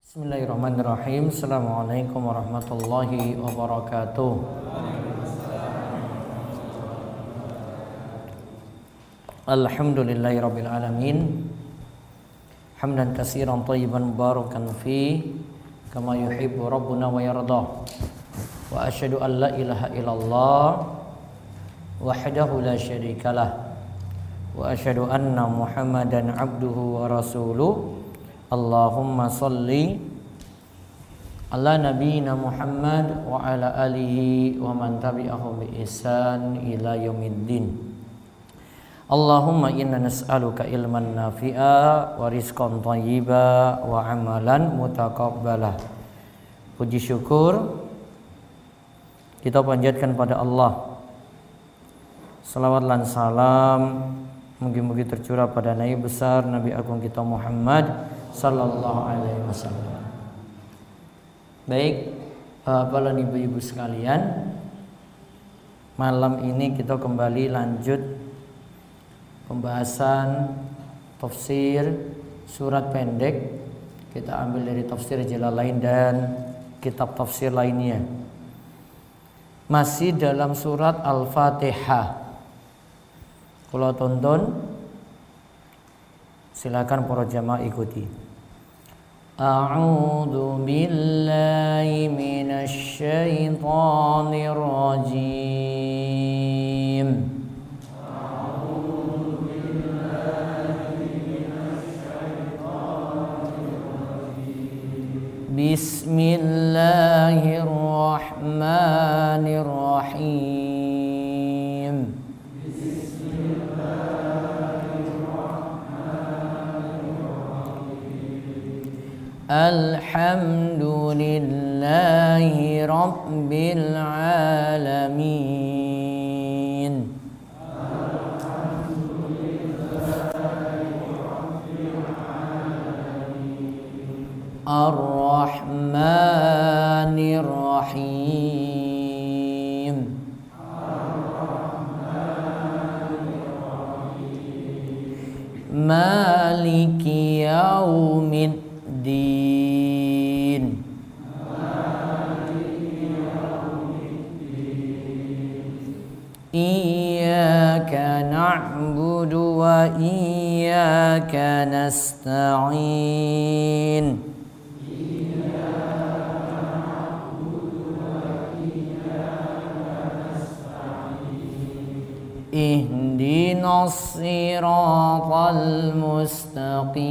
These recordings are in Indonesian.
Bismillahirrahmanirrahim. Assalamualaikum warahmatullahi wabarakatuh. Alhamdulillahirabbil alamin. Hamdan katsiran thayyiban mubarakan fi kama yuhibbu rabbuna wa yarda. Wa asyhadu an la ilaha illallah wahdahu la syarikalah. Wa asyhadu anna Muhammadan abduhu wa rasuluh. Allahumma salli ala nabiyyina Muhammad wa ala alihi wa man tabi'ahu bi ihsan ila yaumiddin. Allahumma inna nas'aluka ilman nafi'a wa rizqan thayyiba wa amalan mutaqabbalah. Puji syukur kita panjatkan pada Allah. Salawat dan salam mugi-mugi tercurah pada Nabi besar Nabi agung kita Muhammad sallallahu alaihi wasallam. Baik, Bapak dan Ibu-ibu sekalian, malam ini kita kembali lanjut pembahasan tafsir surat pendek. Kita ambil dari tafsir Jalalain dan kitab tafsir lainnya. Masih dalam surat Al-Fatihah. Kalau tonton, silakan para jamaah ikuti. A'udzu billahi minasy syaithanir rajim. A'udzu billahi minasy syaithanir rajim. Bismillahirrahmanirrahim. Alhamdulillahi rabbil alamin. Ar-Rahmanir Rahim. Maliki yaumiddin. Iyyaka na'budu wa iyyaka nasta'in. Ihdinas siratal mustaqim.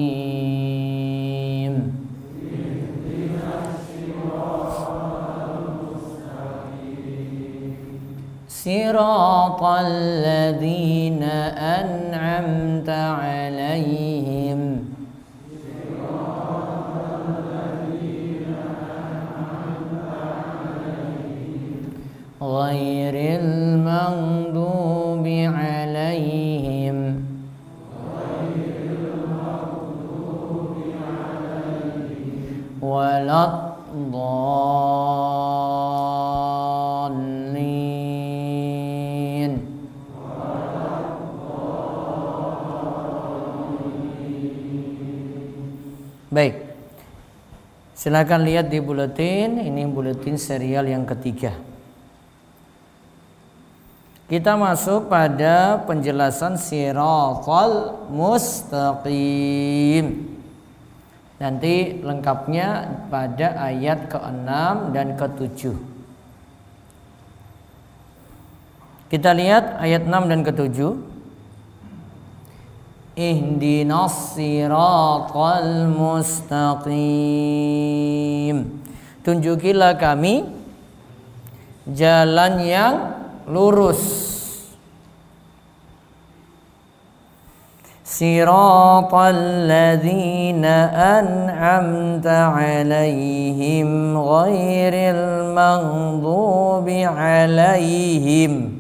Siratal ladzina an'amta 'alaihim. Ghairil maghdubi 'alaihim. Waladdallin. Baik, silakan lihat di buletin. Ini buletin serial yang ketiga. Kita masuk pada penjelasan siratal mustaqim. Nanti lengkapnya pada ayat ke-6 dan ke-7. Kita lihat ayat 6 dan ke-7. Ihdinas siratal mustaqim. Tunjukilah kami jalan yang lurus. Siratal ladzina an'amta 'alaihim ghairil maghdubi 'alaihim.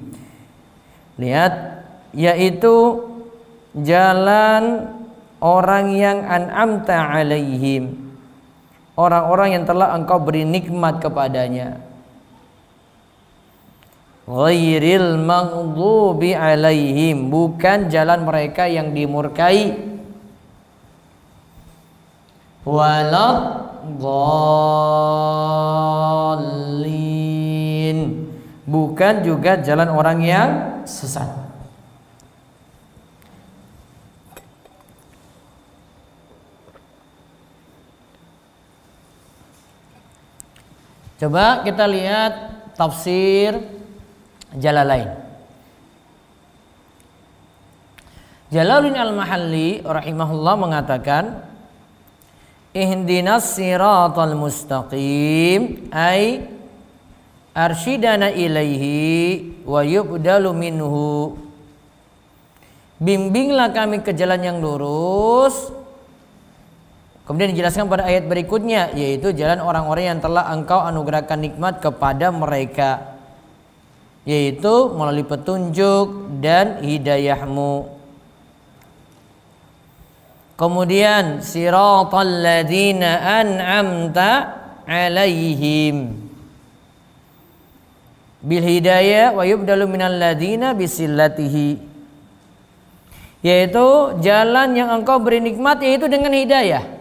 Lihat, yaitu jalan orang yang an'amta 'alaihim, orang-orang yang telah engkau beri nikmat kepadanya. Ghairil maghdubi 'alaihim, bukan jalan mereka yang dimurkai. Walad dhalin. Bukan juga jalan orang yang sesat. Coba kita lihat tafsir Jalalain. Jalaluddin Al-Mahalli rahimahullah mengatakan, ihdinas siratal mustaqim ay arsyidana ilaihi wa yubdalu minhu. Bimbinglah kami ke jalan yang lurus. Kemudian dijelaskan pada ayat berikutnya, yaitu jalan orang-orang yang telah engkau anugerahkan nikmat kepada mereka, yaitu melalui petunjuk dan hidayahmu. Kemudian siratal ladzina an'amta alaihim bil hidayah wa yubdalu minal ladzina bisillatihi, yaitu jalan yang engkau beri nikmat, yaitu dengan hidayah.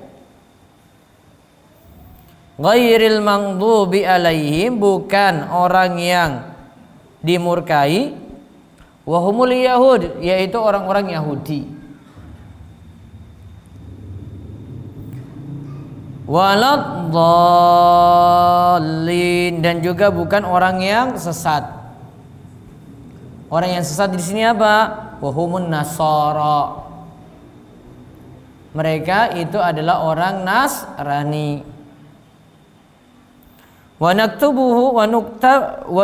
Ghairil maghdubi alaihim, bukan orang yang dimurkai. Wa humul yahud, yaitu orang-orang Yahudi. Waladhdallin, dan juga bukan orang yang sesat. Orang yang sesat di sini apa? Wahumun nasara. Mereka itu adalah orang Nasrani. Wa naktubuhu wa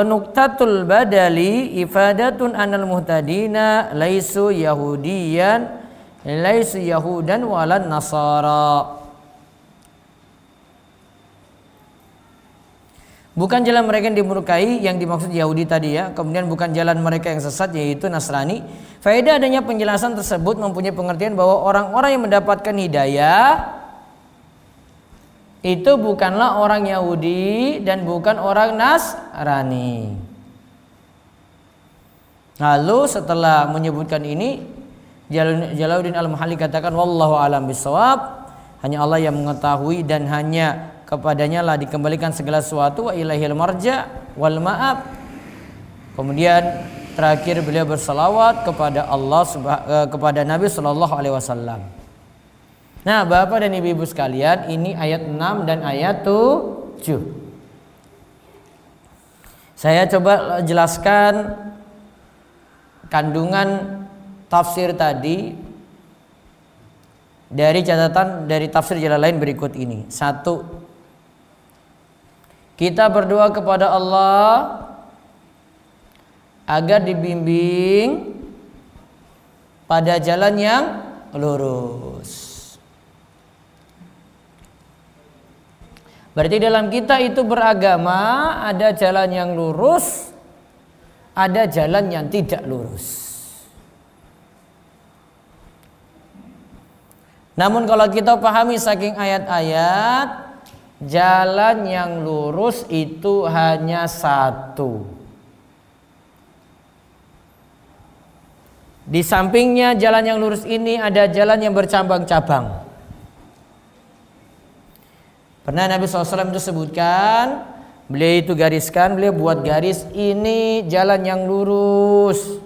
nuktatul badali ifadatun anal muhtadina laisu yahudiyan laisu yahudan walan nasara. Bukan jalan mereka yang dimurkai, yang dimaksud Yahudi tadi ya. Kemudian bukan jalan mereka yang sesat, yaitu Nasrani. Faedah adanya penjelasan tersebut mempunyai pengertian bahwa orang-orang yang mendapatkan hidayah itu bukanlah orang Yahudi dan bukan orang Nasrani. Lalu setelah menyebutkan ini, Jalaluddin Al-Mahalli katakan, wallahu a'lam bishawab, hanya Allah yang mengetahui dan hanya kepadanya lah dikembalikan segala sesuatu, wa ilaihil marja wal ma'ab. Kemudian terakhir beliau bersalawat kepada Allah, kepada Nabi sallallahu alaihi wasallam. Nah, Bapak dan Ibu-ibu sekalian, ini ayat 6 dan ayat 7. Saya coba jelaskan kandungan tafsir tadi dari catatan dari tafsir Jalalain berikut ini. 1. Kita berdoa kepada Allah agar dibimbing pada jalan yang lurus. Berarti dalam kita itu beragama ada jalan yang lurus, ada jalan yang tidak lurus. Namun kalau kita pahami saking ayat-ayat, jalan yang lurus itu hanya satu. Di sampingnya jalan yang lurus ini ada jalan yang bercabang-cabang. Pernah Nabi SAW itu sebutkan, beliau itu gariskan, beliau buat garis, ini jalan yang lurus.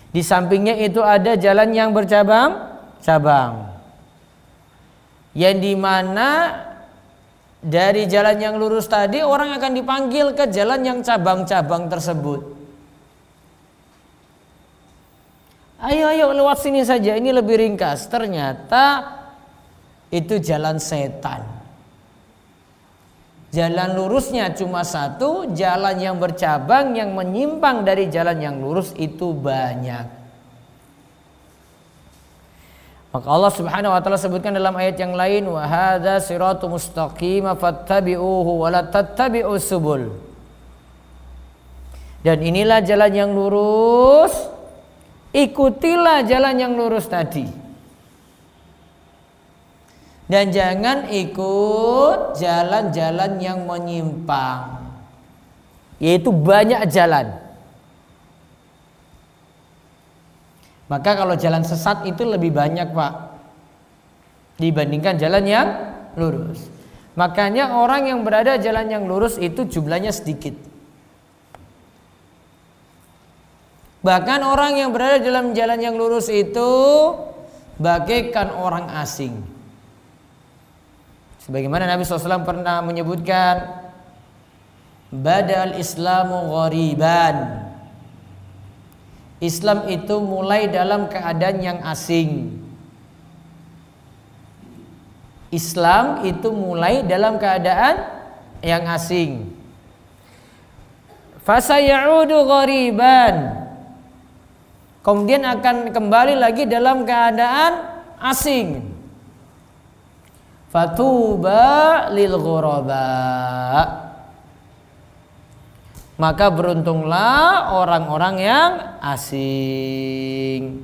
Di sampingnya itu ada jalan yang bercabang-cabang, yang dimana dari jalan yang lurus tadi orang akan dipanggil ke jalan yang cabang-cabang tersebut. Ayo lewat sini saja, ini lebih ringkas. Ternyata itu jalan setan. Jalan lurusnya cuma satu, jalan yang bercabang yang menyimpang dari jalan yang lurus itu banyak. Maka Allah Subhanahu wa taala sebutkan dalam ayat yang lain, wa hadza siratul mustaqim fattabi'uhu wa la tattabi'us subul. Dan inilah jalan yang lurus, ikutilah jalan yang lurus tadi. Dan jangan ikut jalan-jalan yang menyimpang, yaitu banyak jalan. Maka kalau jalan sesat itu lebih banyak, Pak. dibandingkan jalan yang lurus. Makanya orang yang berada jalan yang lurus itu jumlahnya sedikit. Bahkan orang yang berada dalam jalan yang lurus itu bagaikan orang asing. Sebagaimana Nabi SAW pernah menyebutkan, Badal Islamu ghariban. Islam itu mulai dalam keadaan yang asing. Islam itu mulai dalam keadaan yang asing. Fasayaudu ghariban. Kemudian akan kembali lagi dalam keadaan asing. Fatuba lil ghuraba. Maka beruntunglah orang-orang yang asing.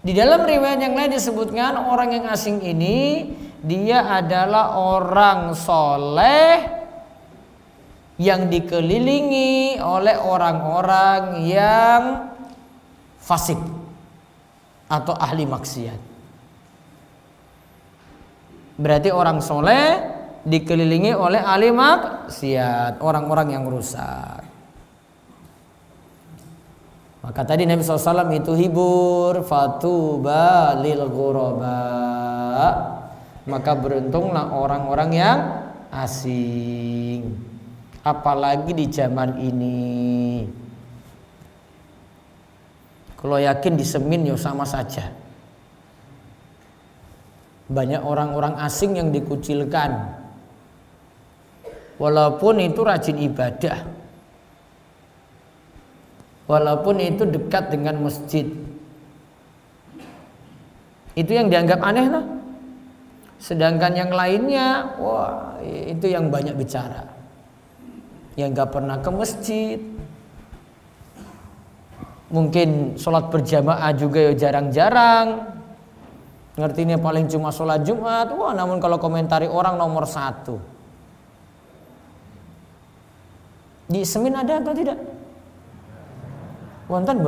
Di dalam riwayat yang lain disebutkan orang yang asing ini dia adalah orang soleh yang dikelilingi oleh orang-orang yang fasik atau ahli maksiat. Berarti orang soleh dikelilingi oleh ahli maksiat, orang-orang yang rusak. Maka tadi Nabi SAW itu hibur, fatuba lil ghuraba. Maka beruntunglah orang-orang yang asing. Apalagi di zaman ini. Kalau yakin di Semin ya sama saja. Banyak orang-orang asing yang dikucilkan. Walaupun itu rajin ibadah. Walaupun itu dekat dengan masjid. Itu yang dianggap aneh lah. Sedangkan yang lainnya, wah itu yang banyak bicara. Yang gak pernah ke masjid, mungkin sholat berjamaah juga ya jarang-jarang, ngertinya paling cuma sholat Jumat. Wah, namun kalau komentari orang nomor 1. Di Semin ada atau tidak? Wonten.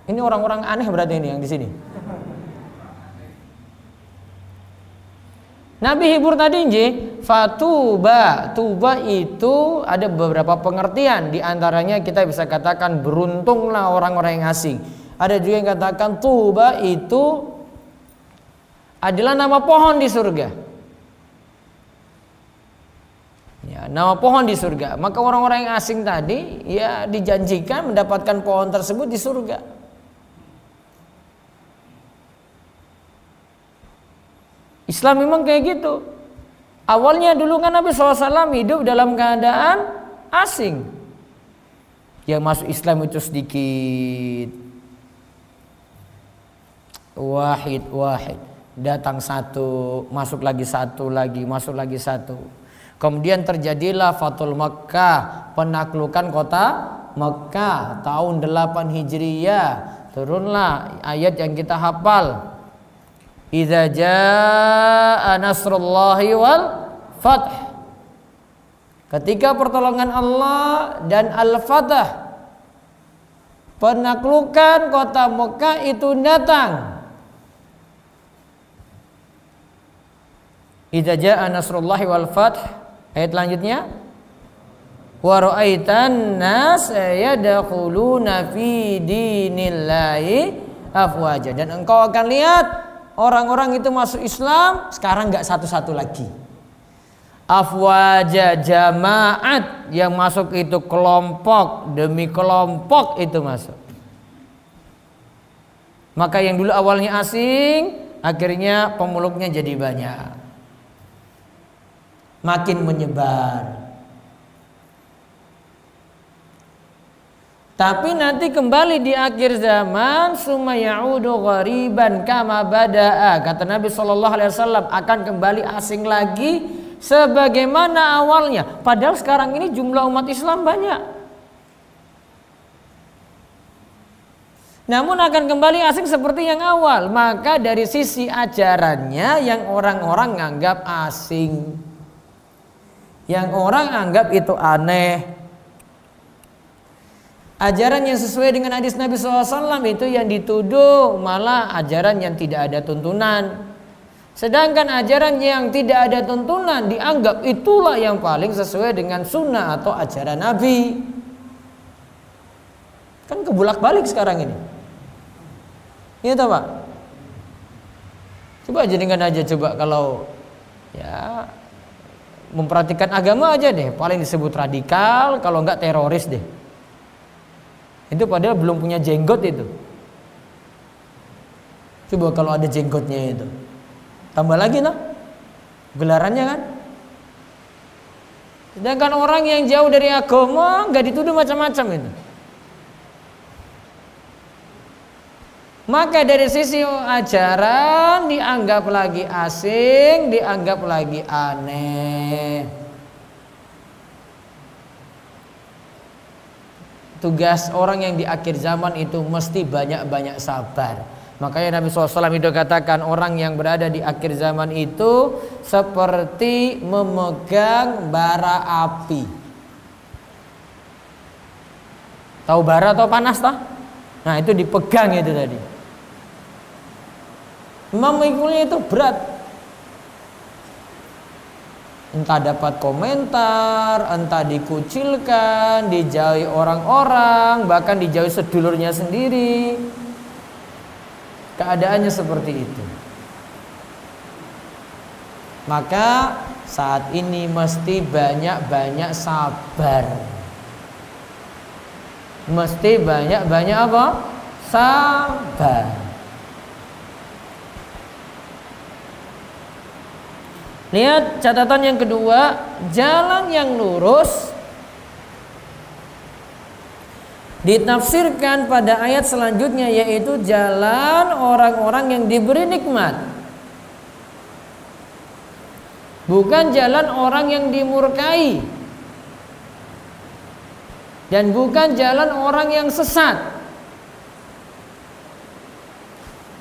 Ini orang-orang aneh berarti ini yang di sini. Nabi hibur tadi fatuba. Tuba itu ada beberapa pengertian. Di antaranya kita bisa katakan beruntunglah orang-orang yang asing. Ada juga yang katakan tuba itu adalah nama pohon di surga. Ya, nama pohon di surga. Maka orang-orang yang asing tadi ya dijanjikan mendapatkan pohon tersebut di surga. Islam memang kayak gitu. Awalnya dulu kan Nabi SAW hidup dalam keadaan asing. Yang masuk Islam itu sedikit. Wahid. Datang satu, masuk lagi satu lagi, masuk lagi satu. Kemudian terjadilah Fathul Makkah, penaklukan kota Makkah tahun 8 Hijriyah. Turunlah ayat yang kita hafal. Idza jaa nasrullahi wal fath. Ketika pertolongan Allah dan al-fath, penaklukan kota Mekah itu datang. Idza jaa nasrullahi wal fath. Ayat selanjutnya, wa ra'aitan nas yadkhuluna fi dinillahi afwaja. Dan engkau akan lihat orang-orang itu masuk Islam sekarang nggak satu-satu lagi. Afwaja, jamaat, yang masuk itu kelompok demi kelompok itu masuk. Maka yang dulu awalnya asing, akhirnya pemeluknya jadi banyak, makin menyebar. Tapi nanti kembali di akhir zaman, summa ya'udu ghariban kama bada'a. Kata Nabi SAW akan kembali asing lagi sebagaimana awalnya. Padahal sekarang ini jumlah umat Islam banyak. Namun akan kembali asing seperti yang awal. Maka dari sisi ajarannya yang orang-orang anggap asing, yang orang anggap itu aneh, Ajaran yang sesuai dengan hadis Nabi SAW itu yang dituduh malah ajaran yang tidak ada tuntunan. Sedangkan ajaran yang tidak ada tuntunan dianggap itulah yang paling sesuai dengan sunnah atau ajaran Nabi. Kan kebulak-balik sekarang ini. Iya toh Pak? Coba jadikan aja coba kalau ya memperhatikan agama aja deh, paling disebut radikal, kalau enggak teroris deh. Itu padahal belum punya jenggot itu. Coba kalau ada jenggotnya itu, tambah lagi noh gelarannya kan. Sedangkan orang yang jauh dari agama nggak dituduh macam-macam itu. Maka dari sisi ajaran dianggap lagi asing, dianggap lagi aneh. Tugas orang yang di akhir zaman itu mesti banyak-banyak sabar. Makanya Nabi SAW itu katakan orang yang berada di akhir zaman itu seperti memegang bara api. Tahu bara atau panas toh? Nah itu dipegang itu tadi. Memikulnya itu berat. Entah dapat komentar, entah dikucilkan, dijauhi orang-orang, bahkan dijauhi sedulurnya sendiri. Keadaannya seperti itu. Maka saat ini mesti banyak-banyak sabar. Mesti banyak-banyak apa? Sabar. Lihat catatan yang kedua, jalan yang lurus ditafsirkan pada ayat selanjutnya, yaitu jalan orang-orang yang diberi nikmat, bukan jalan orang yang dimurkai, dan bukan jalan orang yang sesat.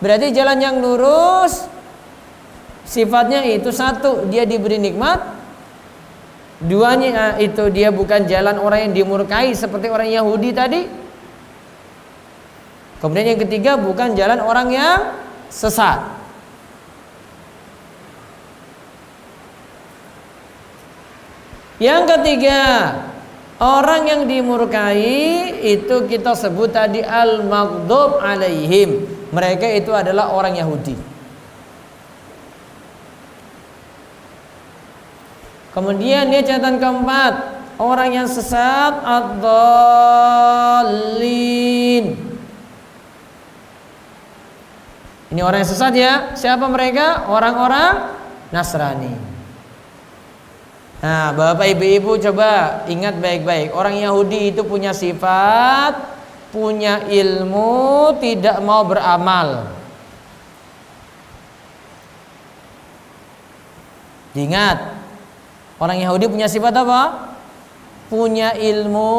Berarti jalan yang lurus sifatnya itu satu, dia diberi nikmat. Duanya itu dia bukan jalan orang yang dimurkai seperti orang Yahudi tadi. Kemudian yang ketiga bukan jalan orang yang sesat. Yang ketiga, orang yang dimurkai itu kita sebut tadi al-maghdub alaihim. Mereka itu adalah orang Yahudi. Kemudian dia catatan keempat, orang yang sesat ad-dallin. Ini orang yang sesat ya. Siapa mereka? Orang-orang Nasrani. Nah, Bapak Ibu-ibu coba ingat baik-baik. Orang Yahudi itu punya sifat, punya ilmu, tidak mau beramal. Ingat, orang Yahudi punya sifat apa? Punya ilmu,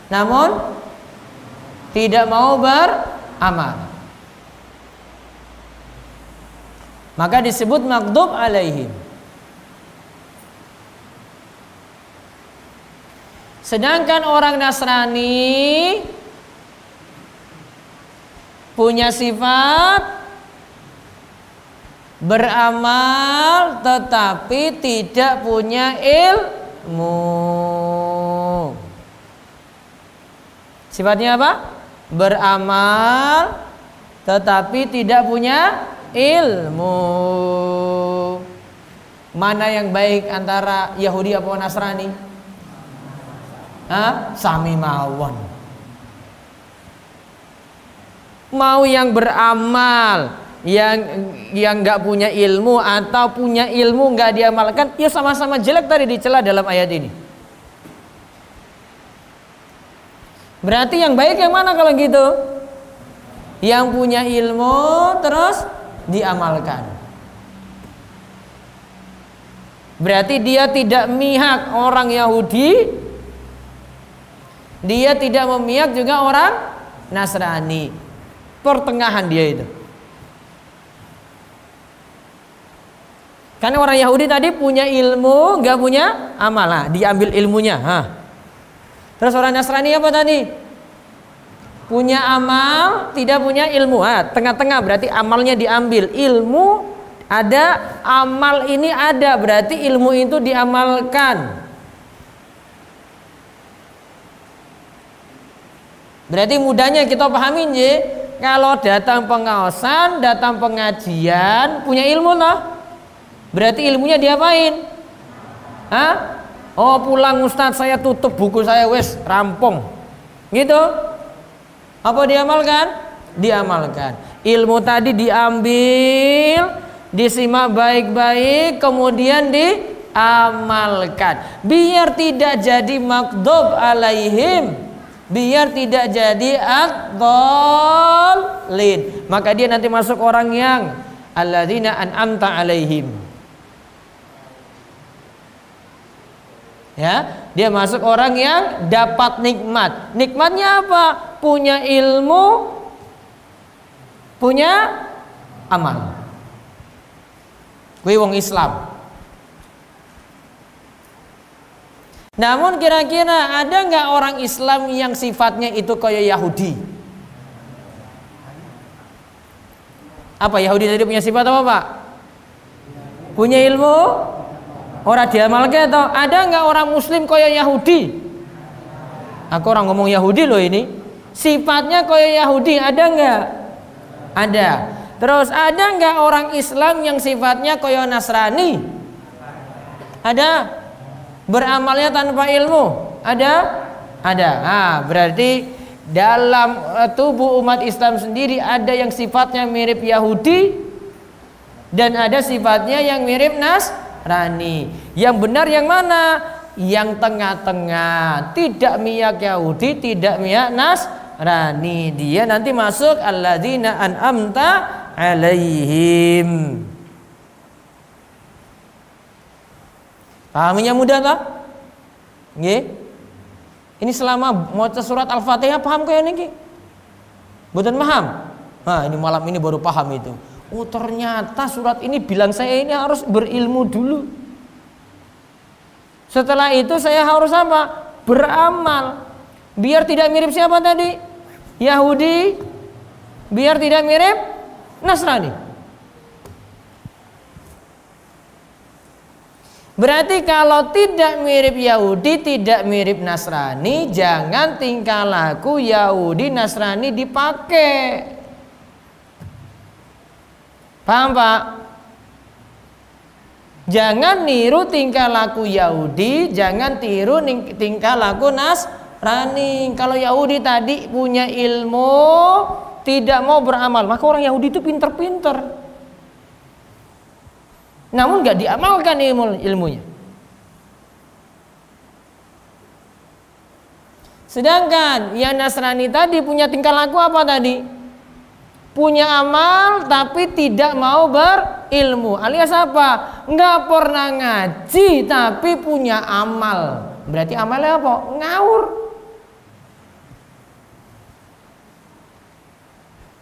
namun tidak mau beramal. Maka disebut maghdub alaihim. Sedangkan orang Nasrani punya sifat beramal tetapi tidak punya ilmu. Sifatnya apa? Beramal tetapi tidak punya ilmu. Mana yang baik antara Yahudi apa Nasrani? Sami mawon. Mau yang beramal, yang nggak punya ilmu atau punya ilmu nggak diamalkan, ya sama-sama jelek tadi dicela dalam ayat ini. Berarti yang baik yang mana kalau gitu? Yang punya ilmu terus diamalkan. Berarti dia tidak mihak orang Yahudi, dia tidak memihak juga orang Nasrani. Pertengahan dia itu. Karena orang Yahudi tadi punya ilmu, nggak punya amal, diambil ilmunya. Terus orang Nasrani apa tadi? Punya amal, tidak punya ilmu. Tengah-tengah berarti amalnya diambil. Ilmu ada, amal ini ada, berarti ilmu itu diamalkan. Berarti mudahnya kita pahamin ya, kalau datang pengaosan, datang pengajian, punya ilmu toh? Berarti ilmunya diapain? Oh pulang Ustadz saya tutup buku saya wes rampung. Gitu? Apa diamalkan? Diamalkan. Ilmu tadi diambil, disimak baik-baik, kemudian diamalkan. Biar tidak jadi maghdub alaihim, biar tidak jadi ad-dallin. Maka dia nanti masuk orang yang alladzina an'amta alaihim. Ya, dia masuk orang yang dapat nikmat. Nikmatnya apa? Punya ilmu, punya amal. Kuwi wong Islam. Namun kira-kira ada nggak orang Islam yang sifatnya itu kayak Yahudi? Apa Yahudi tadi punya sifat apa Pak? Punya ilmu, orang diamalkan atau ada nggak orang Muslim kayak Yahudi? Aku orang ngomong Yahudi loh ini. Sifatnya kayak Yahudi ada nggak? Ada. Terus ada nggak orang Islam yang sifatnya kayak Nasrani? Ada. Beramalnya tanpa ilmu? Ada? Ada. Berarti dalam tubuh umat Islam sendiri ada yang sifatnya mirip Yahudi dan ada sifatnya yang mirip Nasrani. Yang benar yang mana? Yang tengah-tengah, tidak miyak Yahudi, tidak miyak Nasrani. Dia nanti masuk alladzina an'amta alaihim. Pahaminya mudah tak? Nggih. Ini selama mau surat Al-Fatihah paham kayak niki? Mboten paham? Nah, ini malam ini baru paham itu. Oh, ternyata surat ini bilang saya ini harus berilmu dulu. Setelah itu saya harus apa? Beramal. Biar tidak mirip siapa tadi? Yahudi. Biar tidak mirip Nasrani. Berarti kalau tidak mirip Yahudi, tidak mirip Nasrani, jangan tingkah laku Yahudi Nasrani dipakai. Paham Pak? Jangan niru tingkah laku Yahudi, jangan tiru tingkah laku Nasrani. Kalau Yahudi tadi punya ilmu, tidak mau beramal, maka orang Yahudi itu pinter-pinter. Namun nggak diamalkan ilmunya. Sedangkan yang Nasrani tadi punya tingkah laku apa tadi? Punya amal tapi tidak mau berilmu. Alias apa? Nggak pernah ngaji tapi punya amal. Berarti amalnya apa? Ngawur.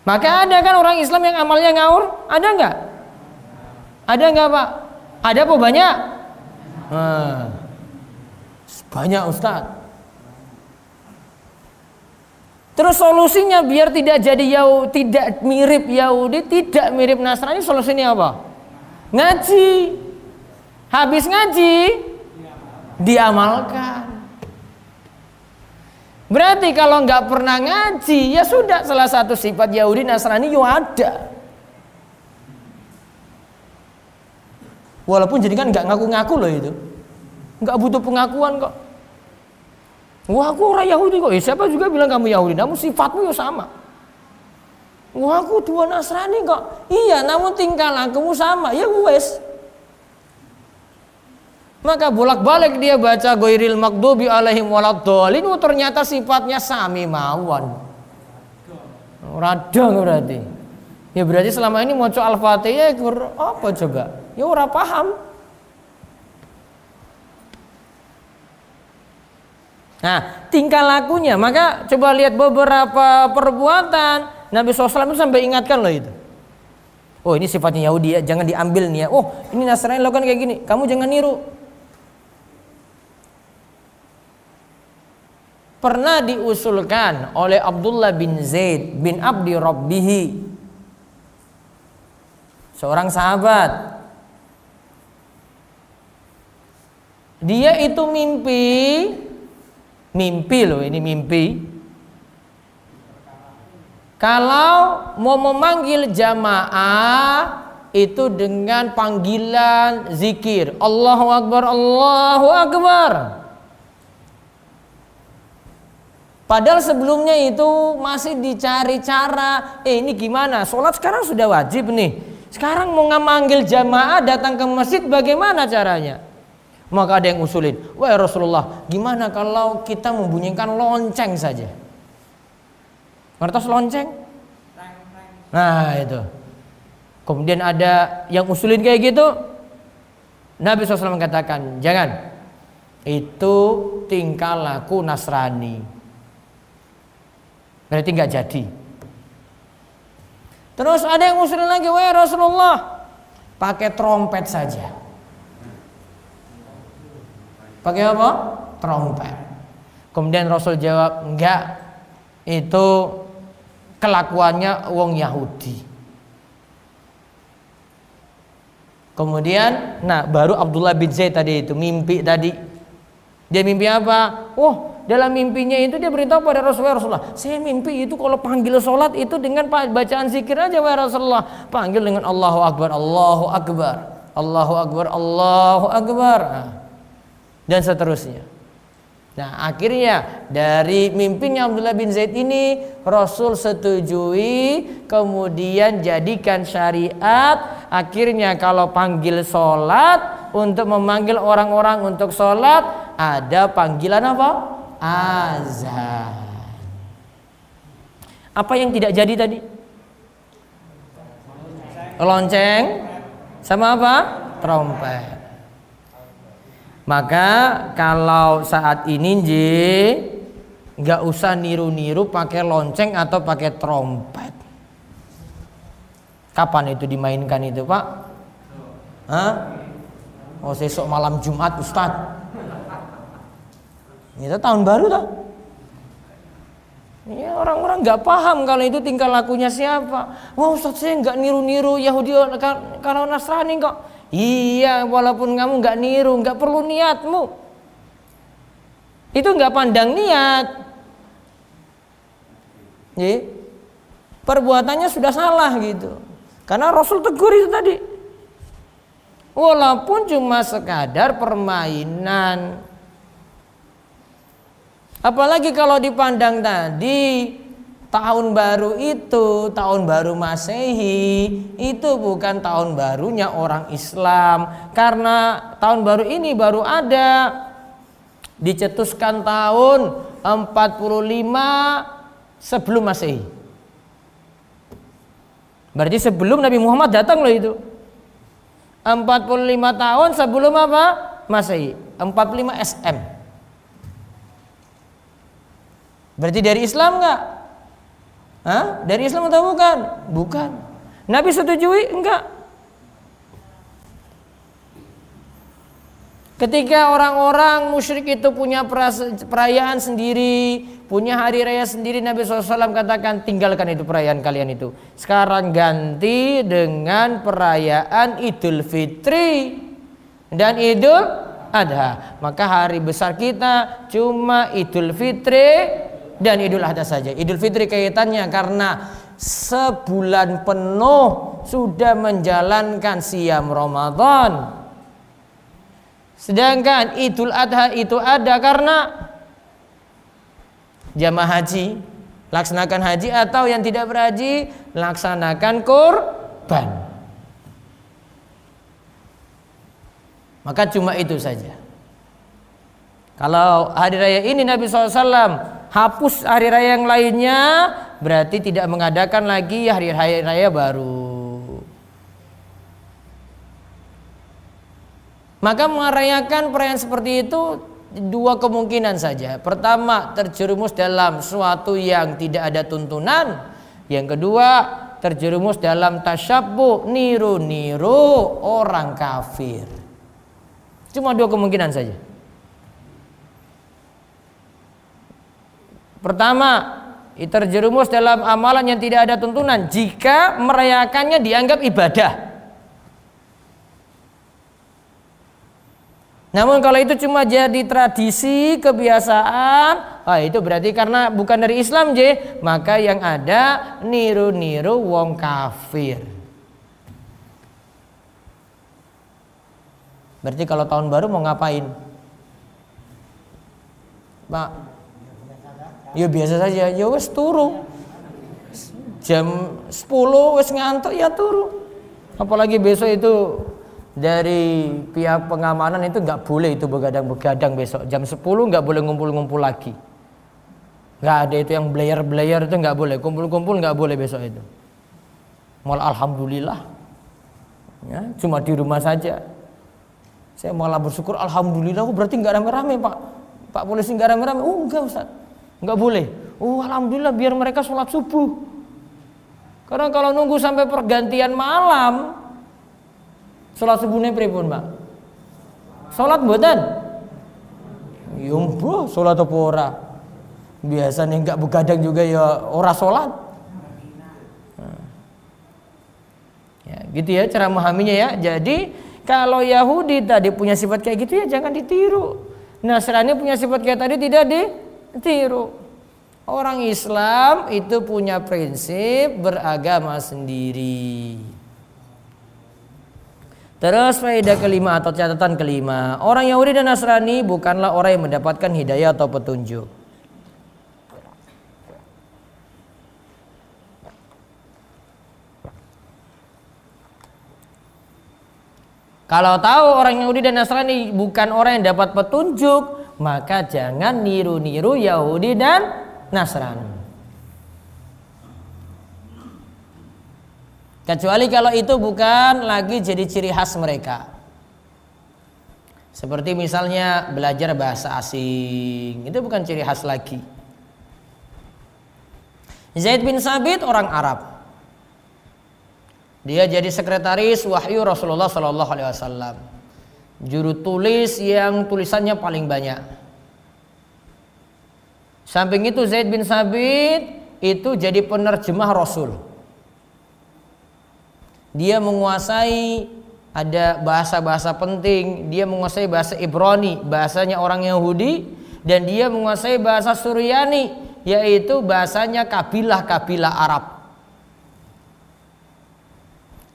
Maka ada kan orang Islam yang amalnya ngawur? Ada nggak? Ada nggak Pak? Ada apa banyak? Banyak Ustaz. Terus solusinya biar tidak jadi Yahudi, tidak mirip Yahudi, tidak mirip Nasrani, solusinya apa? Ngaji. Habis ngaji, diamalkan. Berarti kalau nggak pernah ngaji, ya sudah salah satu sifat Yahudi Nasrani yo ada. Walaupun jadi kan nggak ngaku-ngaku loh itu, nggak butuh pengakuan kok. Wah aku orang Yahudi kok, siapa juga bilang kamu Yahudi, namun sifatmu ya sama. Wah aku dua Nasrani kok, iya namun tingkah lakumu sama, ya wes. Maka bolak-balik dia baca ghairil maghdubi alaihim waladdallin, ternyata sifatnya sami mawon. Radang berarti. Ya berarti selama ini maca Al-Fatihah apa coba? Ya ora paham. Nah, tingkah lakunya, maka coba lihat beberapa perbuatan Nabi SAW itu sampai ingatkan loh itu. Oh ini sifatnya Yahudi ya, jangan diambil nih ya. Oh ini Nasrani lakukan kayak gini, kamu jangan niru. pernah diusulkan oleh Abdullah bin Zaid bin Abdi Rabbihi, seorang sahabat. Dia itu mimpi loh, ini mimpi. Kalau mau memanggil jamaah itu dengan panggilan zikir, Allahu Akbar, Allahu Akbar. Padahal sebelumnya itu masih dicari cara, ini gimana? Sholat sekarang sudah wajib nih. Sekarang mau ngemanggil jamaah datang ke masjid, bagaimana caranya? Maka ada yang usulin, wahai Rasulullah, gimana kalau kita membunyikan lonceng saja? Ngertos lonceng? Nah itu. Kemudian ada yang usulin kayak gitu. Nabi SAW katakan, jangan. Itu tingkah laku Nasrani. Berarti nggak jadi. Terus ada yang usulin lagi, wahai Rasulullah, pakai trompet saja. Pakai apa? Trompet. Kemudian Rasul jawab, enggak. Itu kelakuannya wong Yahudi. Kemudian, baru Abdullah bin Zaid tadi itu mimpi tadi. Dia mimpi apa? Oh, dalam mimpinya itu dia beritahu pada Rasulullah, saya mimpi itu kalau panggil sholat itu dengan bacaan zikir aja, wahai Rasulullah. Panggil dengan Allahu Akbar, Allahu Akbar, Allahu Akbar, Allahu Akbar. Dan seterusnya. Nah, akhirnya dari mimpinya Abdullah bin Zaid ini Rasul setujui, kemudian jadikan syariat. Akhirnya kalau panggil sholat, untuk memanggil orang-orang untuk sholat, ada panggilan apa? Azan. Apa yang tidak jadi tadi? Lonceng sama apa? Trompet. Maka kalau saat ini nggak usah niru-niru pakai lonceng atau pakai trompet. Kapan itu dimainkan itu, Pak? Hah? Oh, besok malam Jumat, Ustadz. Itu tahun baru toh. Ya, orang-orang nggak paham kalau itu tingkah lakunya siapa. Wah, Ustadz, saya nggak niru-niru Yahudi kalau Nasrani kok. Iya, walaupun kamu nggak niru, nggak perlu niatmu. Itu nggak pandang niat. Jadi, perbuatannya sudah salah gitu. Karena Rasul tegur itu tadi. Walaupun cuma sekadar permainan. Apalagi kalau dipandang tadi, tahun baru itu, tahun baru Masehi, itu bukan tahun barunya orang Islam. Karena tahun baru ini baru ada, dicetuskan tahun 45 sebelum Masehi. Berarti sebelum Nabi Muhammad datang loh itu. 45 tahun sebelum apa? Masehi. 45 SM. Berarti dari Islam enggak? Hah? Dari Islam atau bukan? Bukan. Nabi setujui? Enggak. Ketika orang-orang musyrik itu punya perayaan sendiri, punya hari raya sendiri, Nabi SAW katakan, tinggalkan itu perayaan kalian itu. Sekarang ganti dengan perayaan Idul Fitri dan Idul Adha. Maka hari besar kita cuma Idul Fitri dan Idul Adha saja. Idul Fitri kaitannya karena sebulan penuh sudah menjalankan siam Ramadan. Sedangkan Idul Adha itu ada karena jamaah haji, laksanakan haji, atau yang tidak berhaji laksanakan kurban. Maka cuma itu saja. Kalau hari raya ini Nabi SAW hapus hari raya yang lainnya, berarti tidak mengadakan lagi hari raya baru. Maka merayakan perayaan seperti itu dua kemungkinan saja. Pertama, terjerumus dalam suatu yang tidak ada tuntunan. Yang kedua, terjerumus dalam tasyabbuh, niru-niru orang kafir. Cuma dua kemungkinan saja. Pertama, terjerumus dalam amalan yang tidak ada tuntunan jika merayakannya dianggap ibadah. Namun kalau itu cuma jadi tradisi, kebiasaan, itu berarti karena bukan dari Islam, maka yang ada niru-niru wong kafir. Berarti kalau tahun baru mau ngapain? Pak, ya biasa saja, ya wes turu. Jam 10 wes ngantuk ya turu. Apalagi besok itu dari pihak pengamanan itu nggak boleh itu begadang-begadang besok. Jam 10 nggak boleh ngumpul-ngumpul lagi. Nggak ada itu yang belayer-belayer itu nggak boleh. Kumpul-kumpul nggak boleh besok itu. Malah alhamdulillah, ya, cuma di rumah saja. Saya malah bersyukur alhamdulillah. Berarti nggak rame-rame Pak polisi nggak rame-rame. Enggak Ustaz, nggak boleh. Alhamdulillah biar mereka sholat subuh. Karena kalau nunggu sampai pergantian malam, sholat subuhnya pripun Pak? Sholat mboten? Yumbo sholat apa ora? Biasanya nggak begadang juga ya ora sholat. Ya, gitu ya cara memahaminya ya. Jadi kalau Yahudi tadi punya sifat kayak gitu ya jangan ditiru. Nasrani punya sifat kayak tadi tidak ditiru. Orang Islam itu punya prinsip beragama sendiri. Terus faedah kelima atau catatan kelima, orang Yahudi dan Nasrani bukanlah orang yang mendapatkan hidayah atau petunjuk. Kalau tahu orang Yahudi dan Nasrani bukan orang yang dapat petunjuk, maka jangan niru-niru Yahudi dan Nasrani. Kecuali kalau itu bukan lagi jadi ciri khas mereka. Seperti misalnya belajar bahasa asing, itu bukan ciri khas lagi. Zaid bin Sabit orang Arab. Dia jadi sekretaris wahyu Rasulullah Sallallahu Alaihi Wasallam. Juru tulis yang tulisannya paling banyak. Samping itu Zaid bin Sabit itu jadi penerjemah Rasul. Dia menguasai ada bahasa-bahasa penting. Dia menguasai bahasa Ibrani, bahasanya orang Yahudi, dan dia menguasai bahasa Suryani, yaitu bahasanya kabilah-kabilah Arab.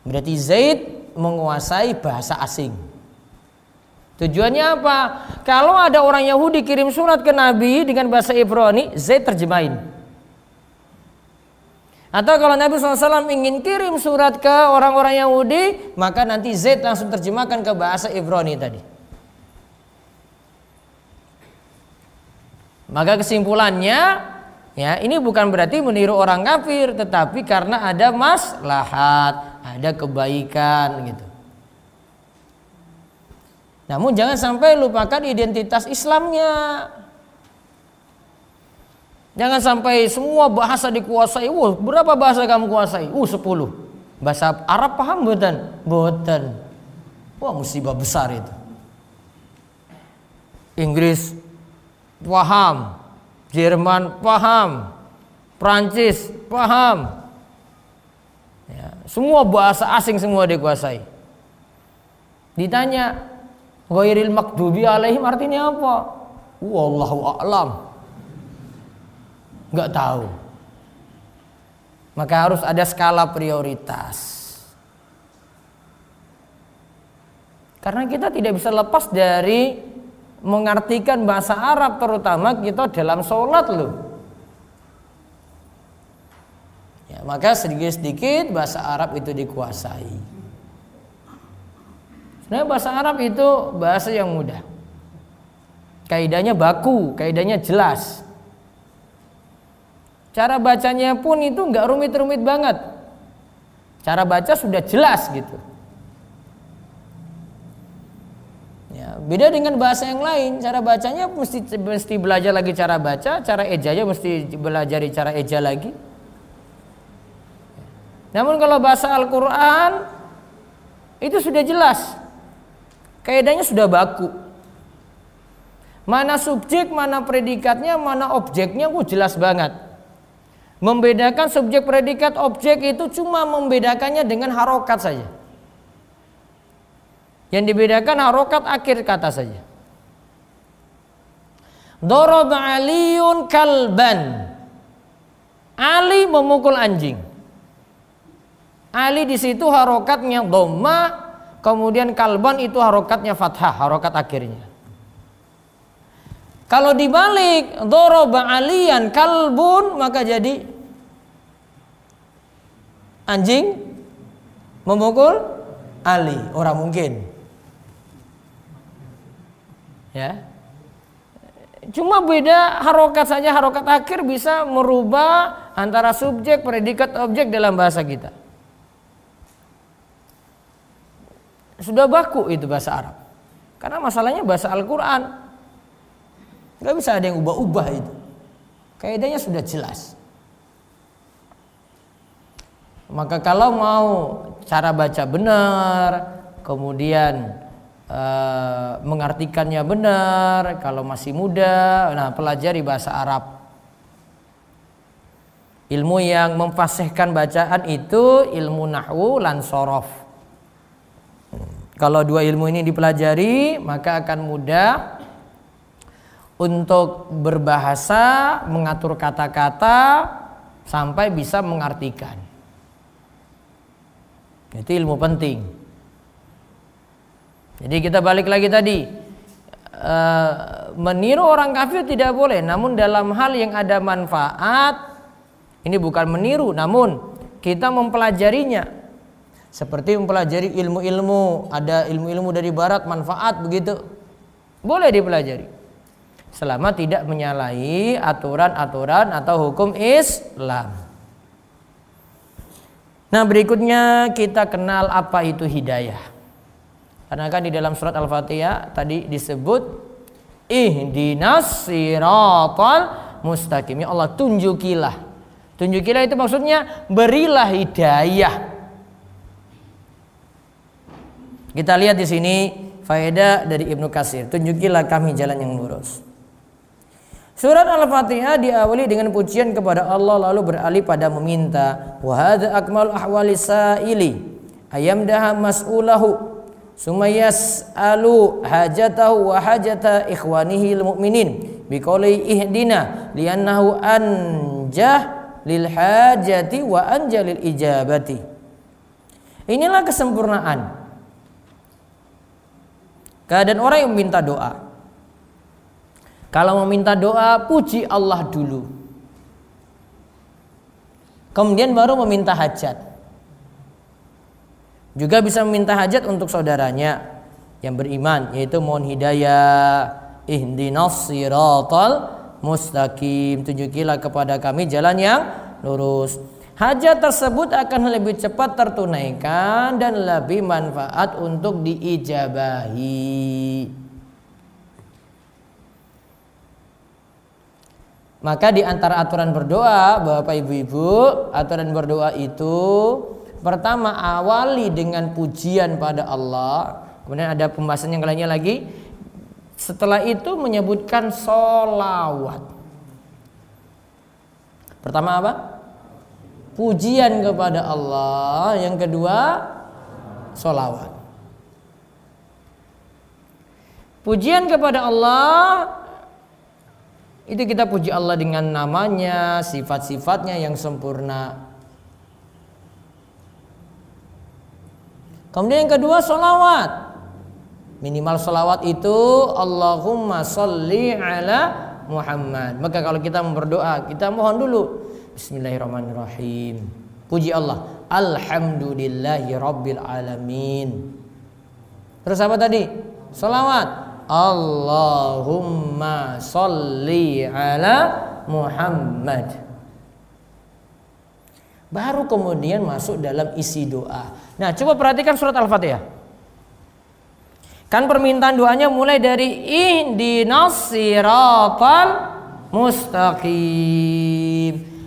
Berarti Zaid menguasai bahasa asing. Tujuannya apa? Kalau ada orang Yahudi kirim surat ke Nabi dengan bahasa Ibrani, Zaid terjemahin. Atau kalau Nabi SAW ingin kirim surat ke orang-orang Yahudi, maka nanti Zaid langsung terjemahkan ke bahasa Ibrani tadi. Maka kesimpulannya, ya, ini bukan berarti meniru orang kafir, tetapi karena ada maslahat, ada kebaikan gitu. Namun jangan sampai lupakan identitas Islamnya. Jangan sampai semua bahasa dikuasai. Berapa bahasa kamu kuasai? 10. Bahasa Arab paham mboten? Mboten. Wah, musibah besar itu. Inggris paham, Jerman paham, Prancis paham. Ya, semua bahasa asing semua dikuasai. Ditanya, ghairil maghdubi alaihim artinya apa? Wallahu a'lam. Enggak tahu. Maka harus ada skala prioritas. Karena kita tidak bisa lepas dari mengartikan bahasa Arab, terutama kita dalam sholat loh. Ya, maka sedikit-sedikit bahasa Arab itu dikuasai. Sebenarnya bahasa Arab itu bahasa yang mudah. Kaidahnya baku, kaidahnya jelas. Cara bacanya pun itu nggak rumit-rumit banget. Cara baca sudah jelas gitu. Ya, beda dengan bahasa yang lain. Cara bacanya mesti belajar lagi cara baca, cara ejanya mesti belajar cara eja lagi. Namun kalau bahasa Al-Quran itu sudah jelas. Kaidahnya sudah baku. Mana subjek, mana predikatnya, mana objeknya, jelas banget. Membedakan subjek, predikat, objek itu cuma membedakannya dengan harokat saja. Yang dibedakan harokat akhir kata saja. Daraba Aliyun kalban. Ali memukul anjing. Ali di situ harokatnya dhamma, kemudian kalban itu harokatnya fathah, harokat akhirnya. Kalau dibalik daraba aliyan kalbun, maka jadi anjing memukul Ali. Orang mungkin. Ya. Cuma beda harokat saja, harokat akhir bisa merubah antara subjek, predikat, objek dalam bahasa kita. Sudah baku itu bahasa Arab. Karena masalahnya bahasa Al-Quran. Gak bisa ada yang ubah-ubah itu. Kaidahnya sudah jelas. Maka kalau mau cara baca benar, kemudian mengartikannya benar, kalau masih muda, nah pelajari bahasa Arab. Ilmu yang memfasihkan bacaan itu ilmu nahwu lan shorof. Kalau dua ilmu ini dipelajari, maka akan mudah untuk berbahasa, mengatur kata-kata sampai bisa mengartikan. Itu ilmu penting. Jadi kita balik lagi tadi, meniru orang kafir tidak boleh, namun dalam hal yang ada manfaat, ini bukan meniru, namun kita mempelajarinya. Seperti mempelajari ilmu-ilmu, ada ilmu-ilmu dari barat manfaat begitu, boleh dipelajari. Selama tidak menyalahi aturan-aturan atau hukum Islam. Nah, berikutnya kita kenal apa itu hidayah. Karena kan di dalam surat Al-Fatihah tadi disebut ihdinas siratal mustaqim. Ya Allah, tunjukilah. Tunjukilah itu maksudnya berilah hidayah. Kita lihat di sini faedah dari Ibnu Katsir. Tunjukilah kami jalan yang lurus. Surat Al-Fatihah diawali dengan pujian kepada Allah lalu beralih pada meminta. Wa hadza akmalul ahwali sa'ili ayamdaha mas'ulahu summa yas'alu hajatahu wa hajata ikhwanihi almu'minin biqouli ihdina li'annahu anjah lil hajati wa anjah lil ijabati. Inilah kesempurnaan keadaan orang yang meminta doa. Kalau meminta doa, puji Allah dulu. Kemudian baru meminta hajat. Juga bisa meminta hajat untuk saudaranya yang beriman, yaitu mohon hidayah. Ihdinas siratal mustaqim. Tunjukilah kepada kami jalan yang lurus. Hajat tersebut akan lebih cepat tertunaikan dan lebih manfaat untuk diijabahi. Maka di antara aturan berdoa, Bapak Ibu-ibu, aturan berdoa itu pertama awali dengan pujian pada Allah. Kemudian ada pembahasan yang lainnya lagi. Setelah itu menyebutkan sholawat. Pertama apa? Pujian kepada Allah. Yang kedua sholawat. Pujian kepada Allah itu kita puji Allah dengan namanya, sifat-sifatnya yang sempurna. Kemudian yang kedua sholawat. Minimal sholawat itu Allahumma sholli ala Muhammad. Maka kalau kita berdoa, kita mohon dulu Bismillahirrahmanirrahim. Puji Allah, Alhamdulillahi Rabbil Alamin. Terus apa tadi? Sholawat, Allahumma sholli ala Muhammad. Baru kemudian masuk dalam isi doa. Nah, coba perhatikan surat Al-Fatihah. Kan permintaan doanya mulai dari ihdinas siratal mustaqim.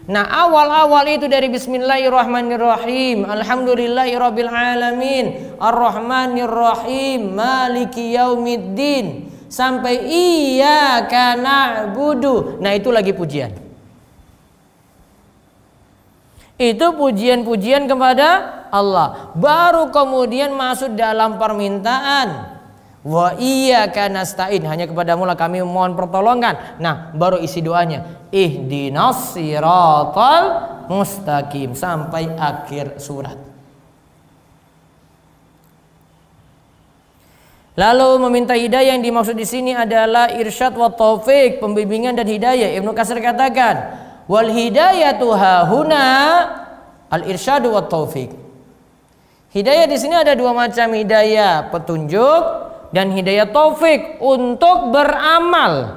Nah, awal-awal itu dari Bismillahirrahmanirrahim, Alhamdulillahirabbil alamin, Arrahmanirrahim, Maliki yaumiddin, sampai iyyaka na'budu. Nah, itu lagi pujian. Itu pujian-pujian kepada Allah. Baru kemudian masuk dalam permintaan. Wa iyyaka nasta'in, hanya kepadamu lah kami mohon pertolongan. Nah, baru isi doanya, ihdinas siratal mustaqim, sampai akhir surat. Lalu meminta hidayah yang dimaksud di sini adalah irsyad wa taufik, pembimbingan dan hidayah. Ibnu Katsir katakan, wal hidayatu hahuna al irsyadu wa taufik. Hidayah di sini ada dua macam, hidayah petunjuk dan hidayah taufik untuk beramal.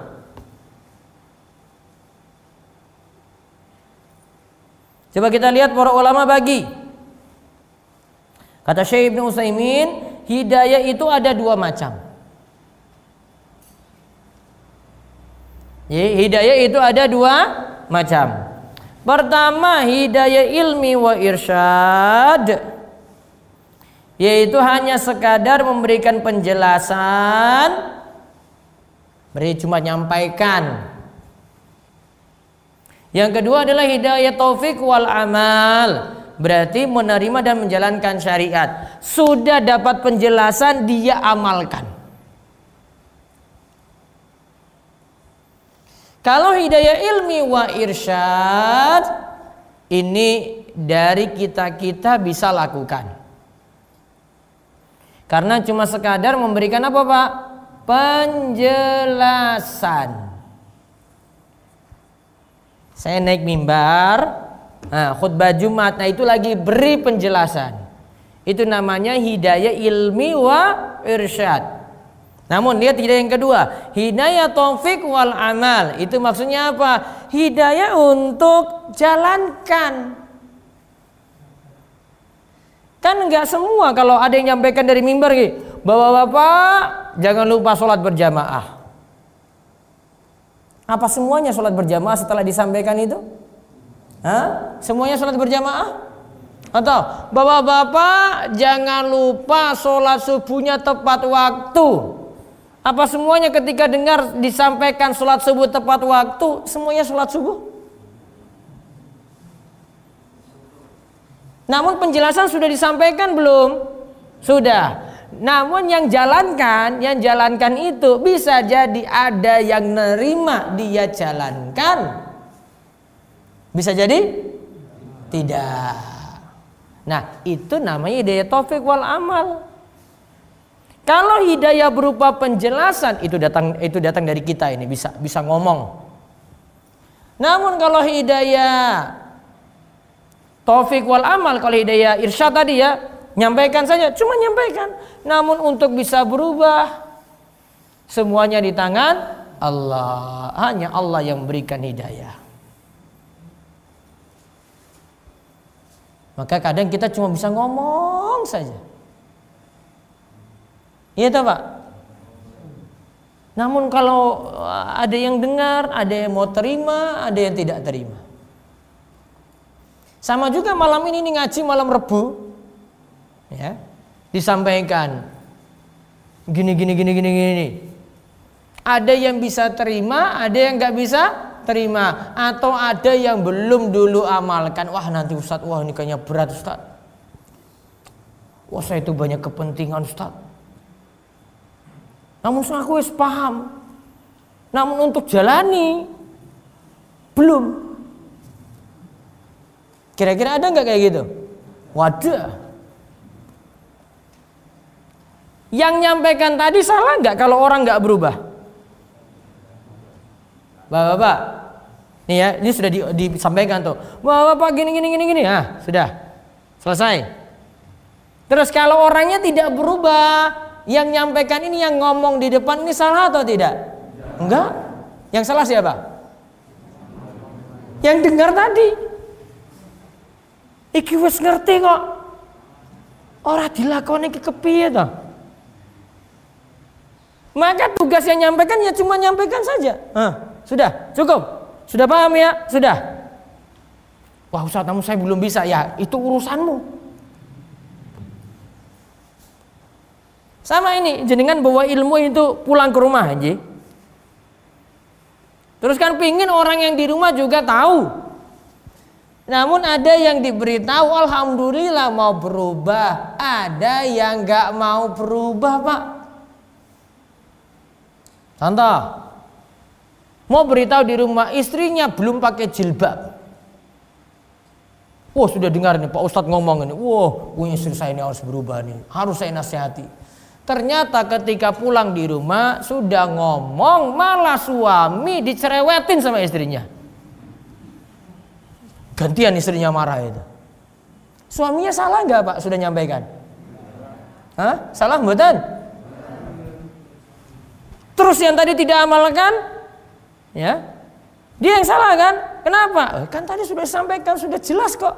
Coba kita lihat para ulama bagi. Kata Syekh Ibnu Utsaimin, hidayah itu ada dua macam. Hidayah itu ada dua macam. Pertama, hidayah ilmi wa irsyad, yaitu hanya sekadar memberikan penjelasan, berarti cuma nyampaikan. Yang kedua adalah hidayah taufik wal amal, berarti menerima dan menjalankan syariat. Sudah dapat penjelasan, dia amalkan. Kalau hidayah ilmi wa irsyad, ini dari kita bisa lakukan. Karena cuma sekadar memberikan apa Pak? Penjelasan. Saya naik mimbar, khutbah Jumat, nah itu lagi beri penjelasan. Itu namanya hidayah ilmi wa irsyad. Namun lihat hidayah yang kedua, hidayah taufik wal amal. Itu maksudnya apa? Hidayah untuk jalankan. Kan enggak semua kalau ada yang nyampaikan dari mimbar gitu, Bapak-bapak jangan lupa sholat berjamaah. Apa semuanya sholat berjamaah setelah disampaikan itu? Semuanya sholat berjamaah? Atau Bapak-bapak jangan lupa sholat subuhnya tepat waktu. Apa semuanya ketika dengar disampaikan sholat subuh tepat waktu, semuanya sholat subuh? Namun penjelasan sudah disampaikan belum? Sudah. Namun yang jalankan itu bisa jadi ada yang nerima dia jalankan, bisa jadi tidak. Nah, itu namanya hidayah taufik wal amal. Kalau hidayah berupa penjelasan itu datang dari kita, ini bisa ngomong. Namun kalau hidayah taufik wal amal, kalau hidayah irsyad tadi ya, nyampaikan saja, cuma nyampaikan. Namun untuk bisa berubah, semuanya di tangan Allah. Hanya Allah yang memberikan hidayah. Maka kadang kita cuma bisa ngomong saja. Iya toh Pak? Namun kalau ada yang dengar, ada yang mau terima, ada yang tidak terima. Sama juga malam ini ngaji malam Rebu, ya, disampaikan gini. Ada yang bisa terima, ada yang nggak bisa terima, atau ada yang belum dulu amalkan. Wah nanti Ustadz, wah ini kayaknya berat Ustadz. Wah saya itu banyak kepentingan Ustadz. Namun aku wis paham. Namun untuk jalani belum. Kira-kira ada nggak kayak gitu? Waduh. Yang nyampaikan tadi salah nggak kalau orang nggak berubah? Bapak-bapak, nih ya, ini sudah disampaikan tuh. Bapak gini. Nah, sudah selesai. Terus kalau orangnya tidak berubah, yang nyampaikan ini, yang ngomong di depan ini salah atau tidak? Enggak. Yang salah siapa? Yang dengar tadi. Iki wis ngerti kok. Ora dilakoni iki kepiye to? Maka tugas yang nyampaikan ya cuma nyampaikan saja. Sudah, cukup. Sudah paham ya? Sudah. Wah Ustaz, namun saya belum bisa. Ya, itu urusanmu. Sama ini, jenengan bawa ilmu itu pulang ke rumah aja. Terus kan pingin orang yang di rumah juga tahu. Namun ada yang diberitahu alhamdulillah mau berubah, ada yang nggak mau berubah, Pak. Contoh, mau beritahu di rumah istrinya belum pakai jilbab. Wah, sudah dengar nih Pak Ustadz ngomong ini. Wah, istri saya ini harus berubah nih, harus saya nasihati. Ternyata ketika pulang di rumah sudah ngomong, malah suami dicerewetin sama istrinya. Gantian istrinya marah itu. Suaminya salah nggak Pak? Sudah nyampaikan? Hah? Salah mboten? Terus yang tadi tidak amalkan, ya, dia yang salah kan? Kenapa? Kan tadi sudah sampaikan, sudah jelas kok.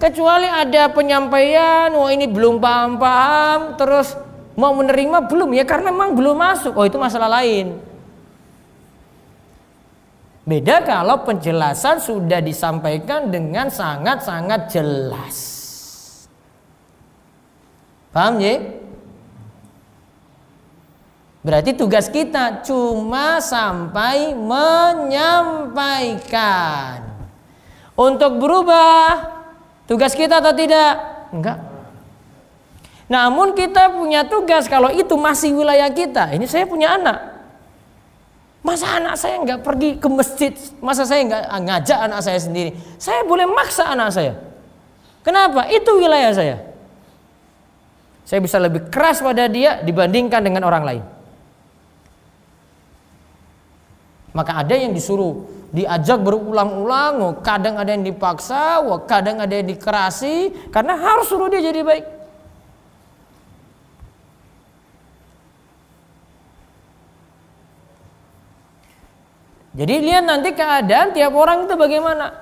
Kecuali ada penyampaian, wah ini belum paham-paham, terus mau menerima belum ya karena memang belum masuk. Oh itu masalah lain. Beda kalau penjelasan sudah disampaikan dengan sangat-sangat jelas. Paham ya? Berarti tugas kita cuma sampai menyampaikan. Untuk berubah tugas kita atau tidak? Enggak. Namun kita punya tugas kalau itu masih wilayah kita. Ini saya punya anak. Masa anak saya enggak pergi ke masjid? Masa saya enggak ngajak anak saya sendiri? Saya boleh maksa anak saya. Kenapa? Itu wilayah saya. Saya bisa lebih keras pada dia dibandingkan dengan orang lain. Maka ada yang disuruh diajak berulang-ulang, kadang ada yang dipaksa, kadang ada yang dikerasi, karena harus suruh dia jadi baik. Jadi lihat nanti keadaan tiap orang itu bagaimana.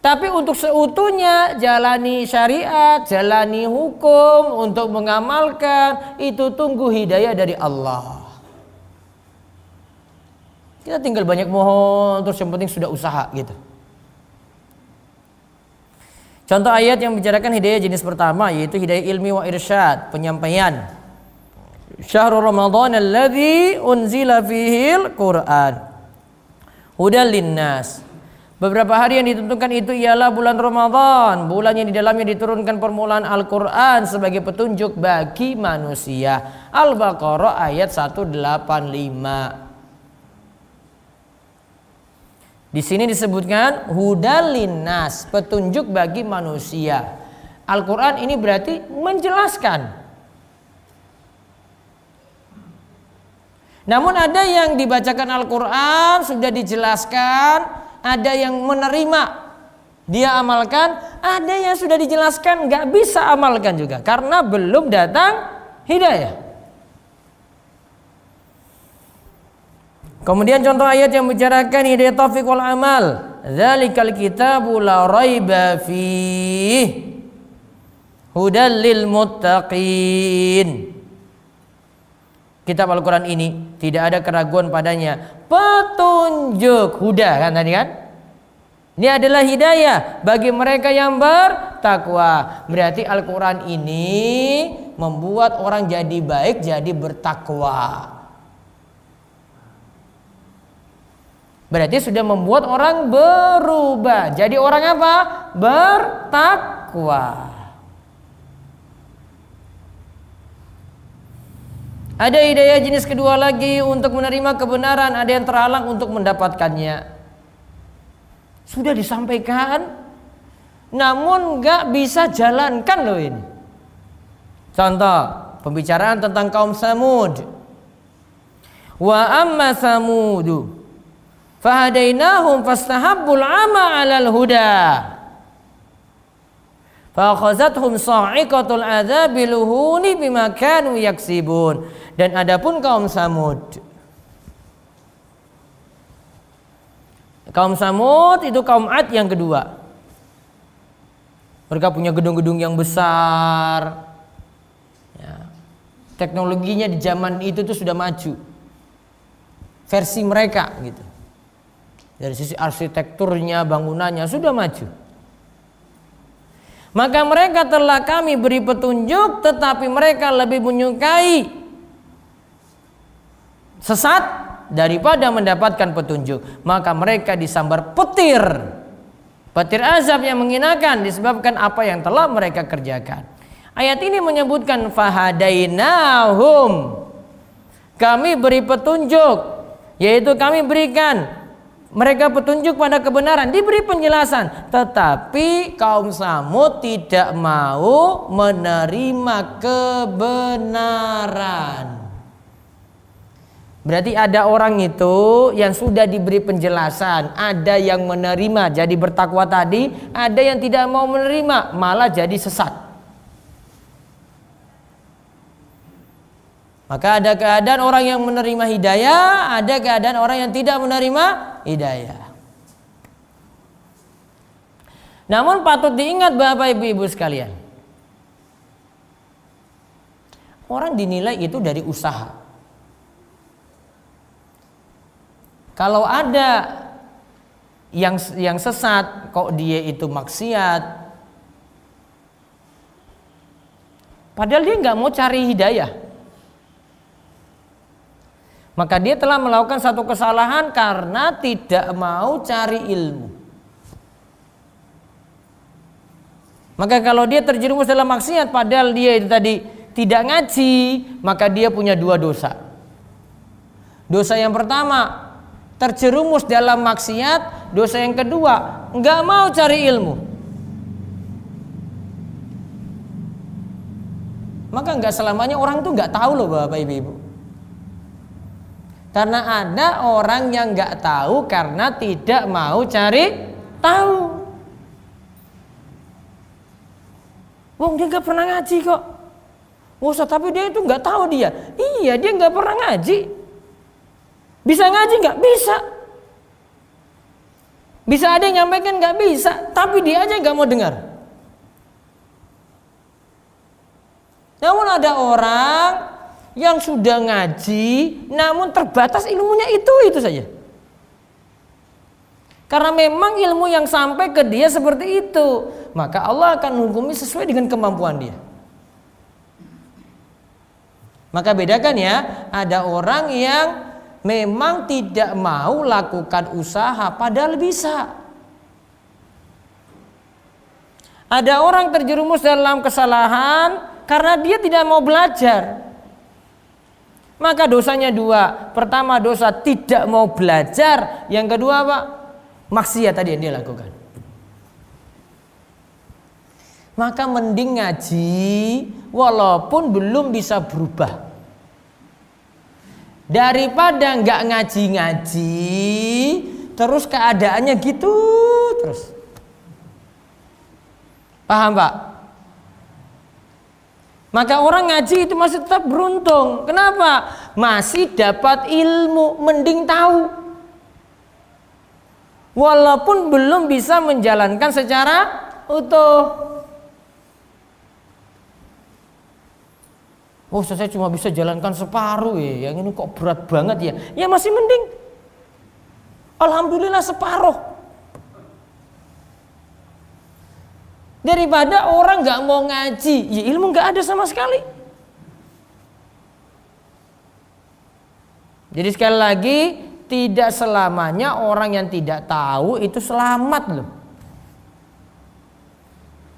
Tapi untuk seutuhnya jalani syariat, jalani hukum untuk mengamalkan, itu tunggu hidayah dari Allah. Kita tinggal banyak mohon, terus yang penting sudah usaha gitu. Contoh ayat yang membicarakan hidayah jenis pertama yaitu hidayah ilmi wa irsyad, penyampaian. Syahrul Ramadan alladzi unzila fihil Qur'an hudal linnas. Beberapa hari yang ditentukan itu ialah bulan Ramadan, bulan yang di dalamnya diturunkan permulaan Al-Qur'an sebagai petunjuk bagi manusia. Al-Baqarah ayat 185. Di sini disebutkan hudal linnas, petunjuk bagi manusia. Al-Qur'an ini berarti menjelaskan. Namun ada yang dibacakan Al-Qur'an sudah dijelaskan, ada yang menerima dia amalkan, ada yang sudah dijelaskan nggak bisa amalkan juga karena belum datang hidayah. Kemudian contoh ayat yang membicarakan hidayah taufik wal amal. Dzalikal kitabu la raiba fihi hudal lil muttaqin. Kitab Al-Qur'an ini tidak ada keraguan padanya, petunjuk, huda kan tadi kan? Ini adalah hidayah bagi mereka yang bertakwa. Berarti Al-Qur'an ini membuat orang jadi baik, jadi bertakwa. Berarti sudah membuat orang berubah. Jadi orang apa? Bertakwa. Ada hidayah jenis kedua lagi untuk menerima kebenaran, ada yang terhalang untuk mendapatkannya. Sudah disampaikan, namun nggak bisa jalankan loh ini. Contoh pembicaraan tentang kaum Samud. Wa amma Samudu fahadainahum fastahabbul ama 'alal huda fakhazathum sa'iqatul adzabil huni bima kanu yaksibun. Dan adapun kaum Samud, kaum Samud itu kaum Ad yang kedua. Mereka punya gedung-gedung yang besar ya. Teknologinya di zaman itu tuh sudah maju versi mereka gitu. Dari sisi arsitekturnya, bangunannya sudah maju. Maka mereka telah kami beri petunjuk, tetapi mereka lebih menyukai sesat daripada mendapatkan petunjuk. Maka mereka disambar petir azab yang menghinakan disebabkan apa yang telah mereka kerjakan. Ayat ini menyebutkan fahadainahum, kami beri petunjuk, yaitu kami berikan mereka petunjuk pada kebenaran, diberi penjelasan, tetapi kaum Samud tidak mau menerima kebenaran. Berarti ada orang itu yang sudah diberi penjelasan, ada yang menerima jadi bertakwa tadi, ada yang tidak mau menerima malah jadi sesat. Maka ada keadaan orang yang menerima hidayah, ada keadaan orang yang tidak menerima hidayah. Namun patut diingat Bapak Ibu sekalian, orang dinilai itu dari usaha. Kalau ada yang sesat, kok dia itu maksiat, padahal dia nggak mau cari hidayah, maka dia telah melakukan satu kesalahan karena tidak mau cari ilmu. Maka kalau dia terjerumus dalam maksiat padahal dia itu tadi tidak ngaji, maka dia punya dua dosa. Dosa yang pertama, terjerumus dalam maksiat. Dosa yang kedua, nggak mau cari ilmu. Maka nggak selamanya orang itu nggak tahu loh Bapak Ibu. Karena ada orang yang nggak tahu karena tidak mau cari tahu. Wong dia nggak pernah ngaji kok. Ustaz, tapi dia itu nggak tahu dia. Iya, dia nggak pernah ngaji. Bisa ngaji nggak? Bisa. Bisa ada yang nyampaikan nggak? Bisa. Tapi dia aja nggak mau dengar. Namun ada orang yang sudah ngaji namun terbatas ilmunya itu saja. Karena memang ilmu yang sampai ke dia seperti itu, maka Allah akan menghukumi sesuai dengan kemampuan dia. Maka bedakan ya, ada orang yang memang tidak mau lakukan usaha padahal bisa. Ada orang terjerumus dalam kesalahan karena dia tidak mau belajar. Maka dosanya dua. Pertama dosa tidak mau belajar. Yang kedua apa? Maksiat tadi yang dia lakukan. Maka mending ngaji walaupun belum bisa berubah, daripada nggak ngaji-ngaji terus keadaannya gitu terus. Paham Pak? Maka orang ngaji itu masih tetap beruntung. Kenapa? Masih dapat ilmu, mending tahu. Walaupun belum bisa menjalankan secara utuh. Oh, saya cuma bisa jalankan separuh ya. Yang ini kok berat banget ya. Ya masih mending. Alhamdulillah separuh. Daripada orang nggak mau ngaji, ya ilmu nggak ada sama sekali. Jadi sekali lagi, tidak selamanya orang yang tidak tahu itu selamat loh.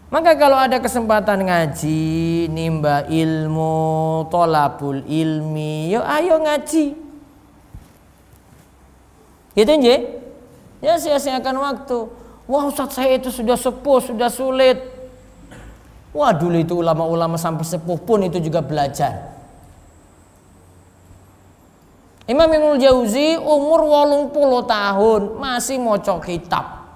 Maka kalau ada kesempatan ngaji, nimba ilmu, tolabul ilmi, yuk ayo ngaji. Gitu nje? Ya sia-siakan waktu. Wah Ustaz, saya itu sudah sepuh, sudah sulit. Wah dulu itu ulama-ulama sampai sepuh pun itu juga belajar. Imam Ibnul Jauzi umur 80 tahun masih maca kitab.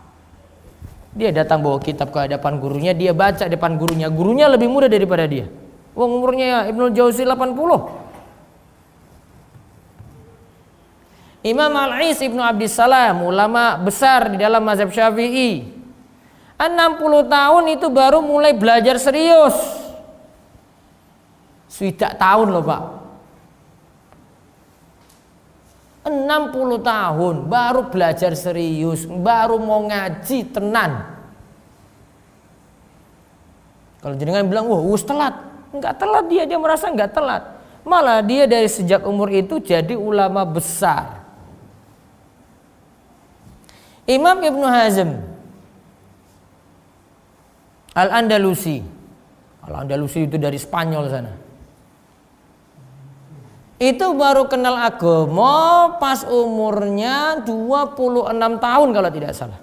Dia datang bawa kitab ke hadapan gurunya, dia baca depan gurunya. Gurunya lebih muda daripada dia. Wong umurnya Ibnul Jauzi 80. Imam Al-Is Ibnu Abdissalam, ulama besar di dalam mazhab Syafi'i, 60 tahun itu baru mulai belajar serius. Sudah tahun loh Pak. 60 tahun baru belajar serius, baru mau ngaji tenan. Kalau jenengan bilang, wah telat. Enggak telat dia merasa enggak telat. Malah dia dari sejak umur itu jadi ulama besar. Imam Ibnu Hazm Al-Andalusi. Al-Andalusi itu dari Spanyol sana. Itu baru kenal agama pas umurnya 26 tahun kalau tidak salah.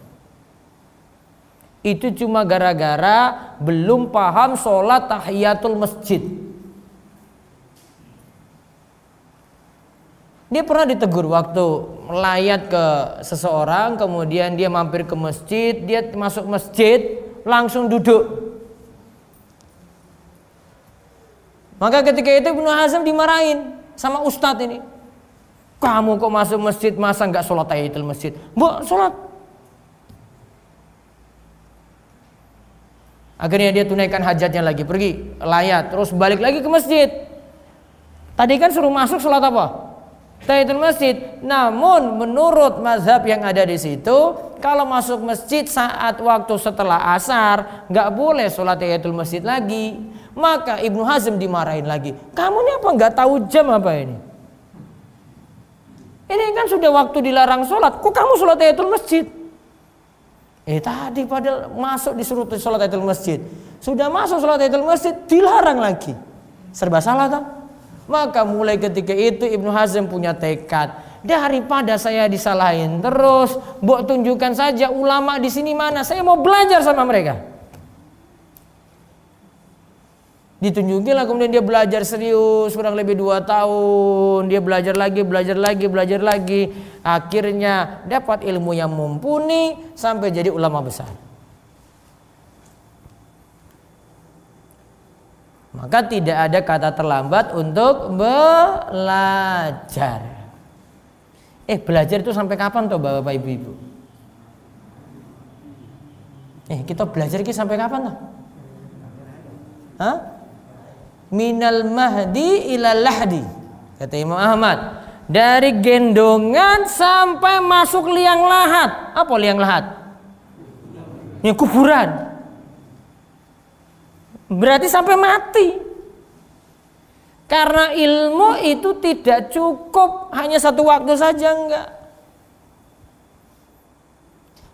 Itu cuma gara-gara belum paham sholat tahiyatul masjid. Dia pernah ditegur waktu melayat ke seseorang, kemudian dia mampir ke masjid, dia masuk masjid langsung duduk. Maka ketika itu Ibnu Hazm dimarahin sama ustadz ini. Kamu kok masuk masjid masa nggak sholat tahiyatul masjid? Mbok sholat. Akhirnya dia tunaikan hajatnya lagi, pergi layat, terus balik lagi ke masjid. Tadi kan suruh masuk sholat apa? Tahiyatul masjid. Namun menurut mazhab yang ada di situ, kalau masuk masjid saat waktu setelah asar, nggak boleh sholat tahiyatul masjid lagi. Maka Ibnu Hazm dimarahin lagi. Kamu ini apa nggak tahu jam apa ini? Ini kan sudah waktu dilarang sholat. Kok kamu sholat tahiyatul masjid? Tadi padahal masuk disuruh sholat tahiyatul masjid. Sudah masuk sholat tahiyatul masjid dilarang lagi. Serba salah toh? Maka mulai ketika itu Ibnu Hazm punya tekad. Daripada saya disalahin terus, mbok tunjukkan saja ulama di sini mana. Saya mau belajar sama mereka. Ditunjukilah, kemudian dia belajar serius kurang lebih 2 tahun. Dia belajar lagi. Akhirnya dapat ilmu yang mumpuni sampai jadi ulama besar. Maka tidak ada kata terlambat untuk belajar. Belajar itu sampai kapan toh Bapak Ibu? Kita belajar ini sampai kapan toh? Minal mahdi ilal lahdi, kata Imam Ahmad. Dari gendongan sampai masuk liang lahat. Apa liang lahat? Ini kuburan. Berarti sampai mati. Karena ilmu itu tidak cukup hanya satu waktu saja, enggak.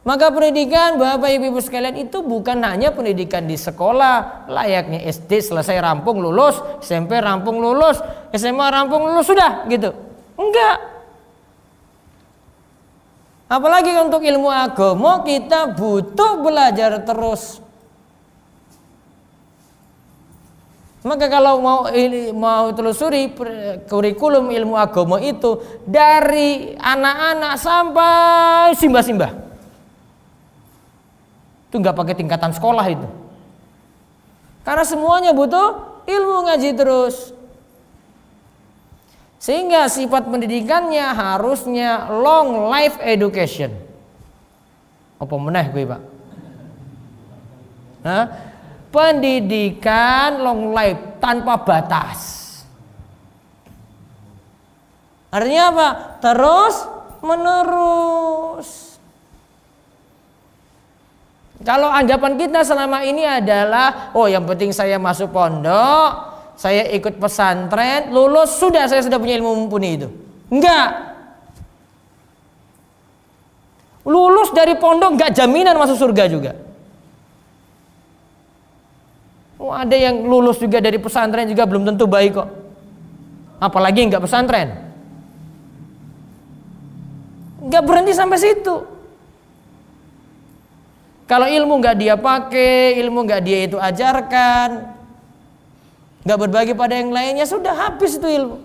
Maka pendidikan Bapak Ibu sekalian itu bukan hanya pendidikan di sekolah layaknya SD selesai rampung lulus, SMP rampung lulus, SMA rampung lulus sudah gitu. Enggak. Apalagi untuk ilmu agama kita butuh belajar terus. Maka kalau mau telusuri kurikulum ilmu agama itu dari anak-anak sampai simbah-simbah. Itu nggak pakai tingkatan sekolah itu. Karena semuanya butuh ilmu ngaji terus. Sehingga sifat pendidikannya harusnya long life education. Apa meneh gue Pak? Pendidikan long life tanpa batas. Artinya apa? Terus menerus. Kalau anggapan kita selama ini adalah, yang penting saya masuk pondok, saya ikut pesantren, lulus sudah, saya sudah punya ilmu mumpuni itu. Enggak. Lulus dari pondok enggak jaminan masuk surga juga. Ada yang lulus juga dari pesantren juga belum tentu baik kok. Apalagi enggak pesantren. Enggak berhenti sampai situ. Kalau ilmu nggak dia pakai, ilmu nggak dia itu ajarkan, nggak berbagi pada yang lainnya, sudah habis itu ilmu.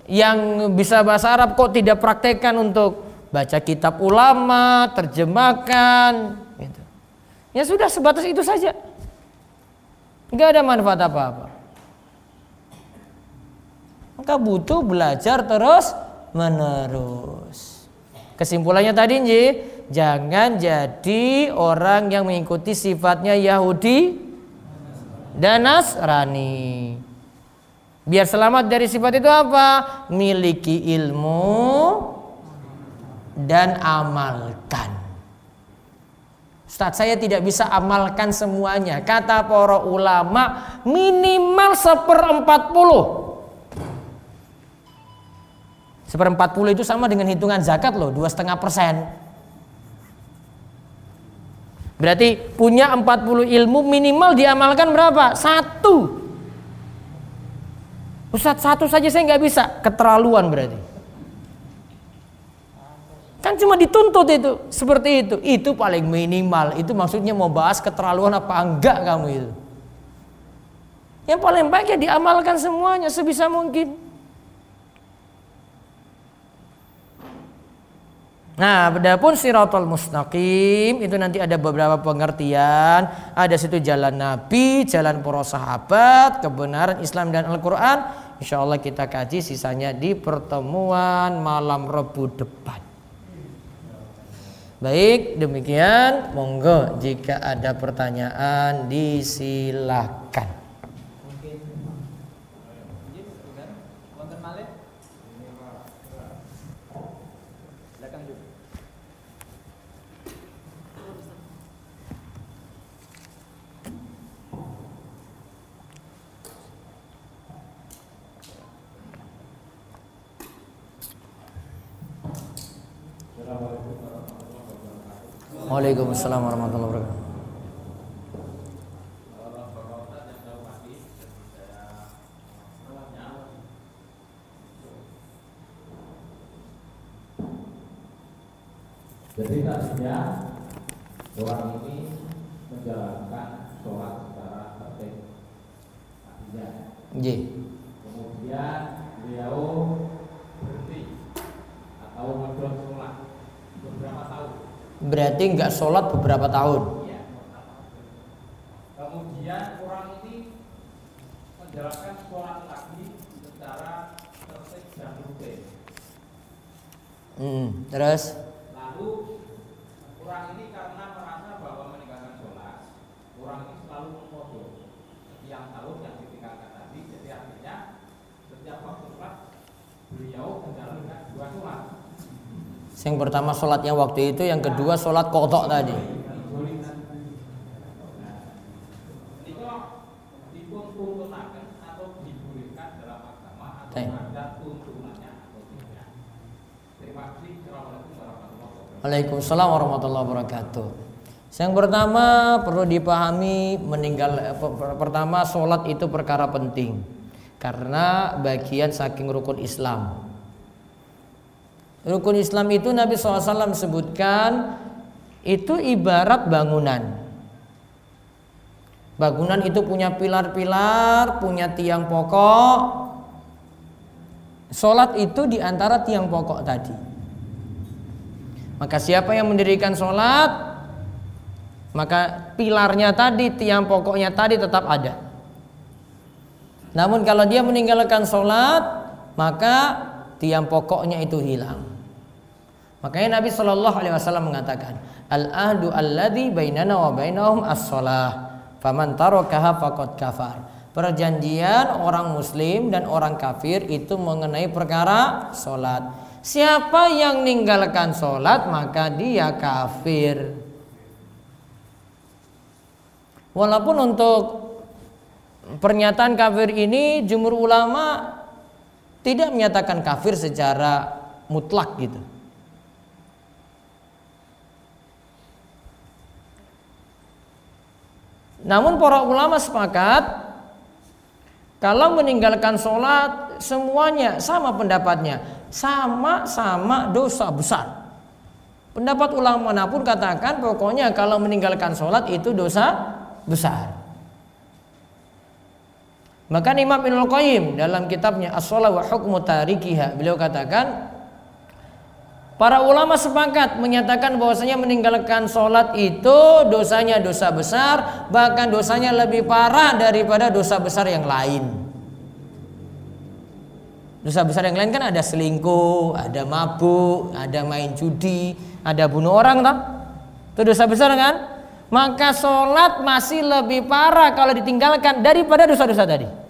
Yang bisa bahasa Arab kok tidak praktekkan untuk baca kitab ulama, terjemahkan, gitu. Ya sudah sebatas itu saja, nggak ada manfaat apa-apa. Maka butuh belajar terus menerus. Kesimpulannya tadi jangan jadi orang yang mengikuti sifatnya Yahudi dan Nasrani. Biar selamat dari sifat itu apa? Miliki ilmu dan amalkan. Ustadz, saya tidak bisa amalkan semuanya. Kata para ulama, minimal 1/40. 1/40 itu sama dengan hitungan zakat loh, 2,5%. Berarti punya 40 ilmu minimal diamalkan berapa? 1. Ustadz, 1 saja saya nggak bisa, keterlaluan berarti. Kan cuma dituntut itu, seperti itu. Itu paling minimal. Itu maksudnya mau bahas keterlaluan apa enggak kamu itu. Yang paling baik ya diamalkan semuanya sebisa mungkin. Nah, adapun Shiratal Mustaqim itu nanti ada beberapa pengertian. Ada situ jalan Nabi, jalan para sahabat, kebenaran Islam dan Al-Quran. Insya Allah kita kaji sisanya di pertemuan malam Rabu depan. Baik, demikian. Monggo jika ada pertanyaan disilakan. Waalaikumsalam warahmatullahi wabarakatuh. Jadi tadinya orang ini menjalankan sholat secara tertib. Tadinya. Kemudian beliau berhenti atau mondok sholat beberapa tahun. Berarti nggak sholat beberapa tahun. Ya. Kemudian orang ini menjalankan sholat lagi secara tertib dan rutin. Terus? Lalu orang ini karena merasa bahwa meninggalkan sholat, orang ini selalu memodok setiap tahun yang ditinggalkan tadi. Jadi artinya setiap waktu sholat beliau menjalankan 2 sholat. Yang pertama sholatnya waktu itu, yang kedua sholat qadha tadi. Itu dituntunakan atau dibolehkan dalam agama atau ada tuntunannya atau tidak. Terima kasih. Assalamualaikum warahmatullahi wabarakatuh. Waalaikumsalam warahmatullahi wabarakatuh. Yang pertama perlu dipahami, pertama sholat itu perkara penting karena bagian saking rukun Islam. Rukun Islam itu Nabi SAW sebutkan itu ibarat bangunan. Bangunan itu punya pilar-pilar, punya tiang pokok. Sholat itu diantara tiang pokok tadi. Maka siapa yang mendirikan sholat, maka pilarnya tadi, tiang pokoknya tadi tetap ada. Namun kalau dia meninggalkan sholat, maka tiang pokoknya itu hilang. Makanya Nabi SAW mengatakan, al-ahdu alladhi bainana wa bainahum as-sholah, faman tarakaha faqad kafar. Perjanjian orang muslim dan orang kafir itu mengenai perkara sholat. Siapa yang meninggalkan sholat maka dia kafir. Walaupun untuk pernyataan kafir ini jumhur ulama tidak menyatakan kafir secara mutlak gitu. Namun para ulama sepakat kalau meninggalkan sholat semuanya sama pendapatnya, sama-sama dosa besar. Pendapat ulama manapun katakan pokoknya kalau meninggalkan sholat itu dosa besar. Maka Imam Ibnul Qayyim dalam kitabnya As-Shalah wa Hukmu Tarikiha beliau katakan para ulama sepakat menyatakan bahwasanya meninggalkan sholat itu dosanya dosa besar, bahkan dosanya lebih parah daripada dosa besar yang lain. Dosa besar yang lain kan ada selingkuh, ada mabuk, ada main judi, ada bunuh orang toh? Itu dosa besar kan? Maka sholat masih lebih parah kalau ditinggalkan daripada dosa-dosa tadi.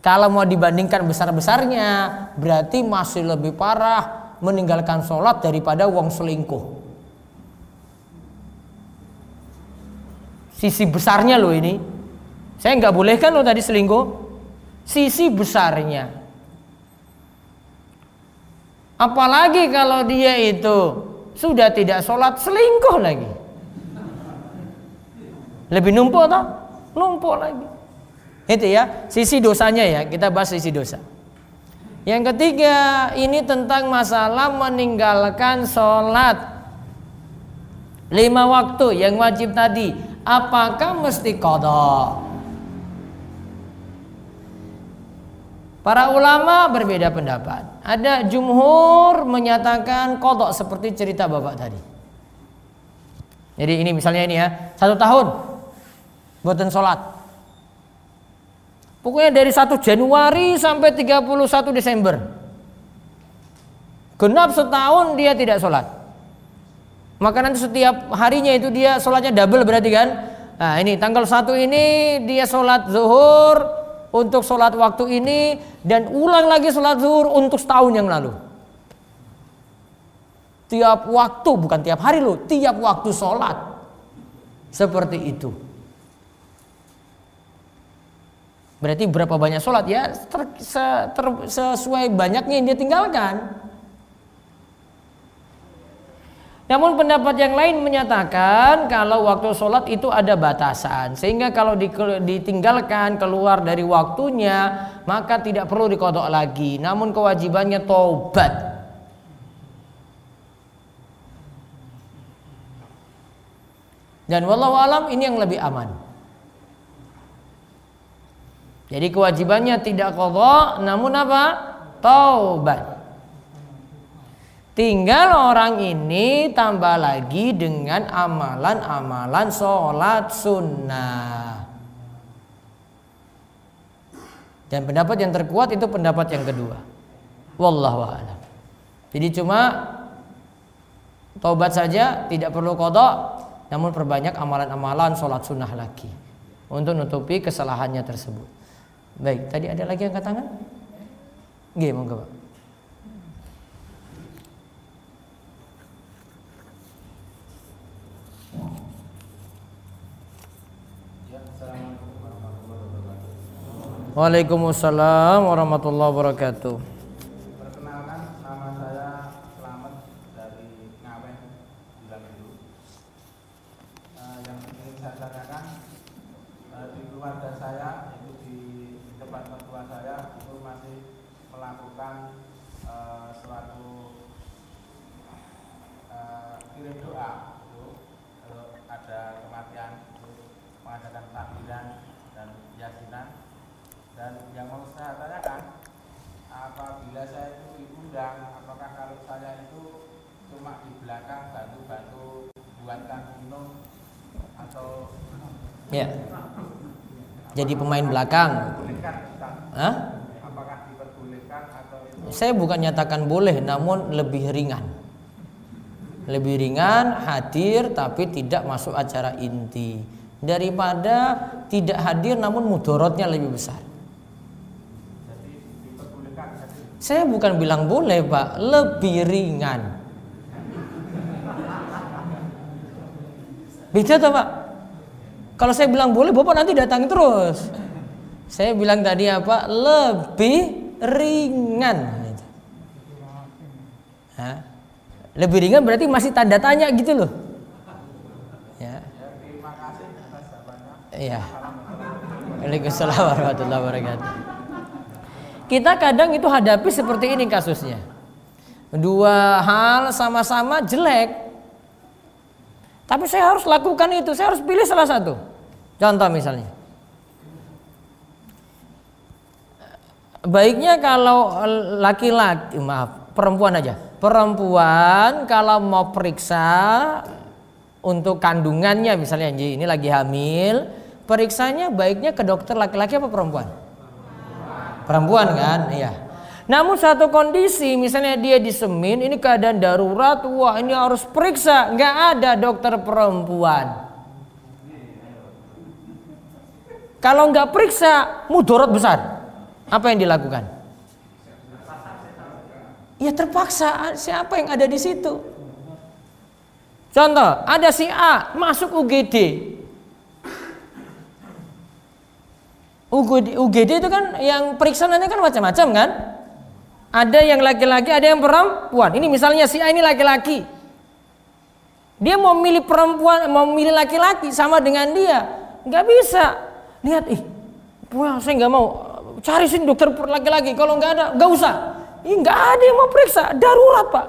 Kalau mau dibandingkan besar-besarnya, berarti masih lebih parah meninggalkan sholat daripada wong selingkuh. Sisi besarnya loh ini. Saya nggak bolehkan loh tadi selingkuh. Sisi besarnya. Apalagi kalau dia itu sudah tidak sholat, selingkuh lagi. Lebih numpuk atau? Numpuk lagi. Itu ya, sisi dosanya ya. Kita bahas sisi dosa. Yang ketiga, ini tentang masalah meninggalkan sholat 5 waktu yang wajib tadi. Apakah mesti qadha? Para ulama berbeda pendapat. Ada jumhur menyatakan qadha seperti cerita bapak tadi. Jadi ini misalnya ini ya, 1 tahun boten sholat. Pokoknya dari 1 Januari sampai 31 Desember. Genap setahun dia tidak sholat. Maka nanti setiap harinya itu dia sholatnya double berarti kan. Nah ini tanggal 1 ini dia sholat zuhur untuk sholat waktu ini. Dan ulang lagi sholat zuhur untuk setahun yang lalu. Tiap waktu, bukan tiap hari loh, tiap waktu sholat. Seperti itu. Berarti berapa banyak sholat ya sesuai banyaknya yang dia tinggalkan. Namun pendapat yang lain menyatakan kalau waktu sholat itu ada batasan, sehingga kalau ditinggalkan keluar dari waktunya maka tidak perlu diqadha lagi. Namun kewajibannya taubat. Dan wallahu alam ini yang lebih aman. Jadi kewajibannya tidak qadha, namun apa? Taubat. Tinggal orang ini tambah lagi dengan amalan-amalan sholat sunnah. Dan pendapat yang terkuat itu pendapat yang kedua. Wallahu a'lam. Jadi cuma taubat saja, tidak perlu qadha, namun perbanyak amalan-amalan sholat sunnah lagi untuk nutupi kesalahannya tersebut. Baik, tadi ada lagi angkat tangan? Nggih, monggo, Pak. Waalaikumsalam warahmatullahi wabarakatuh. Perkenalkan, nama saya Slamet dari Ngawen, Bulu. Yang ingin saya tanyakan, di keluarga saya itu di depan mertua saya itu masih melakukan suatu kirim doa itu kalau ada kematian itu mengadakan tahlilan dan yasinan. Dan yang mau saya tanyakan, apabila saya itu diundang, apakah kalau saya itu cuma di belakang bantu-bantu buatkan minum atau ya jadi pemain belakang? Hah? Apakah diperbolehkan atau itu? Saya bukan nyatakan boleh, namun lebih ringan. Lebih ringan, hadir tapi tidak masuk acara inti, daripada tidak hadir namun mudorotnya lebih besar. Saya bukan bilang boleh, Pak, lebih ringan. Beda toh, Pak? Kalau saya bilang boleh, Bapak nanti datang terus. Saya bilang tadi apa? Lebih ringan. Hah? Lebih ringan berarti masih tanda tanya gitu loh. Ya. Terima kasih atas jawabannya. Iya. Waalaikumsalam warahmatullahi wabarakatuh. Kita kadang itu hadapi seperti ini kasusnya. Dua hal sama-sama jelek, tapi saya harus lakukan itu. Saya harus pilih salah satu. Contoh misalnya, baiknya kalau laki-laki, perempuan aja. Perempuan kalau mau periksa untuk kandungannya misalnya, ini lagi hamil, periksanya baiknya ke dokter laki-laki apa perempuan? Perempuan kan, iya. Namun satu kondisi, misalnya dia disemin, ini keadaan darurat, wah ini harus periksa, nggak ada dokter perempuan. Kalau nggak periksa, mudorot besar. Apa yang dilakukan? Ya terpaksa, siapa yang ada di situ? Contoh, ada si A masuk UGD, UGD itu kan yang periksaannya kan macam-macam kan. Ada yang laki-laki, ada yang perempuan. Ini misalnya si A ini laki-laki. Dia mau milih perempuan, mau milih laki-laki sama dengan dia. Nggak bisa. Lihat, wah saya nggak mau. Cari sini dokter laki-laki. Kalau nggak ada, nggak usah. Nggak ada yang mau periksa. Darurat Pak.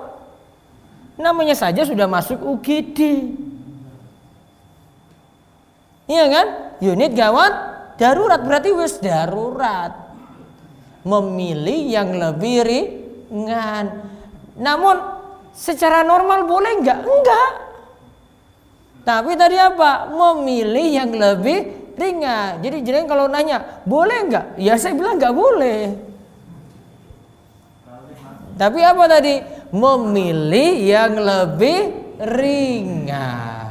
Namanya saja sudah masuk UGD. Iya kan? Unit gawat darurat, berarti wis darurat. Memilih yang lebih ringan. Namun secara normal boleh enggak? Enggak. Tapi tadi apa? Memilih yang lebih ringan. Jadi kalau nanya, boleh enggak? Ya saya bilang enggak boleh. Tapi apa tadi? Memilih yang lebih ringan.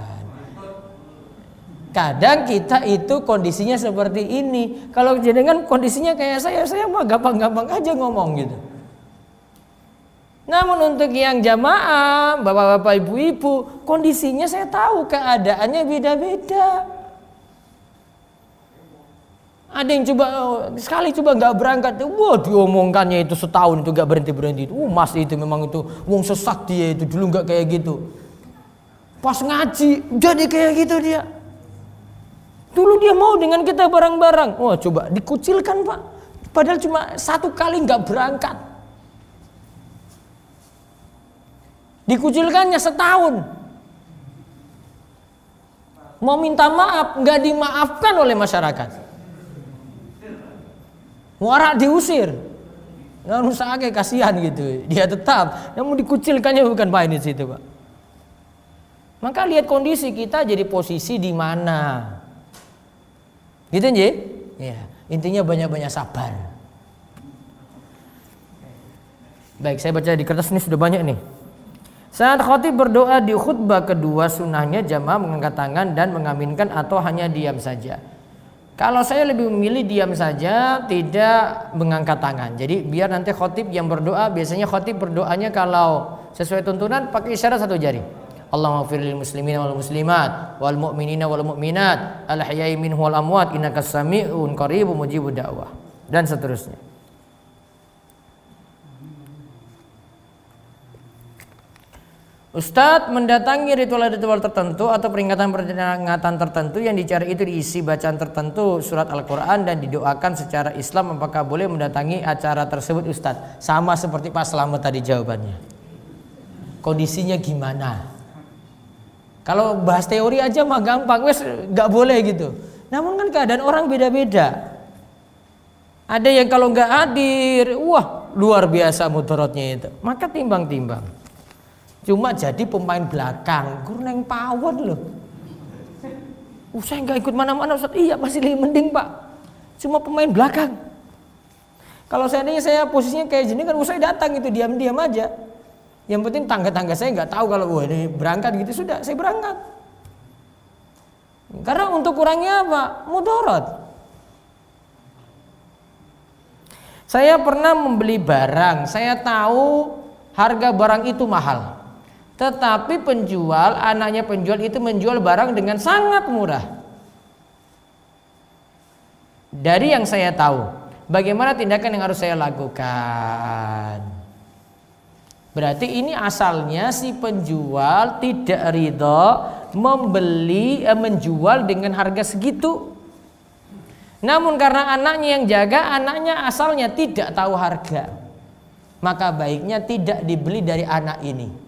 Kadang kita itu kondisinya seperti ini. Kalau jenengan kondisinya kayak saya mah gampang-gampang aja ngomong gitu. Namun untuk yang jamaah, bapak-bapak, ibu-ibu, kondisinya saya tahu keadaannya beda-beda. Ada yang sekali nggak berangkat, wah diomongkannya itu setahun itu nggak berhenti. Mas itu memang itu wong sesat dia itu dulu nggak kayak gitu. Pas ngaji jadi kayak gitu dia. Dulu dia mau dengan kita bareng-bareng. Wah coba dikucilkan Pak. Padahal cuma 1 kali nggak berangkat. Dikucilkannya setahun. Mau minta maaf nggak dimaafkan oleh masyarakat. Muara diusir. Nggak usah kasihan gitu. Dia tetap. Namun dikucilkannya bukan main di situ Pak. Maka lihat kondisi kita jadi posisi di mana. Gitu nje? Ya, intinya banyak-banyak sabar. Baik, saya baca di kertas ini sudah banyak nih. Saat khatib berdoa di khutbah kedua, sunnahnya jamaah mengangkat tangan dan mengaminkan atau hanya diam saja. Kalau saya lebih memilih diam saja, tidak mengangkat tangan. Jadi biar nanti khatib yang berdoa, biasanya khatib berdoanya kalau sesuai tuntunan pakai isyarat 1 jari. Allahumma ighfir lil muslimina wal muslimat wal mu'minina wal mu'minat al ahya'i minhum wal amwat innaka sami'un qaribun mujibud da'wah, dan seterusnya. Ustadz mendatangi ritual-ritual tertentu atau peringatan-peringatan tertentu yang dicari itu diisi bacaan tertentu surat Al-Quran dan didoakan secara Islam, apakah boleh mendatangi acara tersebut Ustadz? Sama seperti Pak Slamet tadi jawabannya. Kondisinya gimana? Kalau bahas teori aja mah gampang, wes nggak boleh gitu. Namun kan keadaan orang beda-beda. Ada yang kalau nggak hadir, wah luar biasa mudaratnya itu. Maka timbang-timbang. Cuma jadi pemain belakang, kurang power loh. Saya nggak ikut mana-mana Ustaz. Iya masih lebih mending Pak. Cuma pemain belakang. Kalau seandainya saya posisinya kayak gini kan, saya datang itu diam-diam aja. Yang penting tangga-tangga saya nggak tahu kalau ini berangkat gitu, sudah saya berangkat. Karena untuk kurangnya apa? Mudarat. Saya pernah membeli barang, saya tahu harga barang itu mahal. Tetapi anaknya penjual itu menjual barang dengan sangat murah. Dari yang saya tahu, bagaimana tindakan yang harus saya lakukan? Berarti ini asalnya si penjual tidak ridho menjual dengan harga segitu. Namun karena anaknya yang jaga, anaknya asalnya tidak tahu harga, maka baiknya tidak dibeli dari anak ini.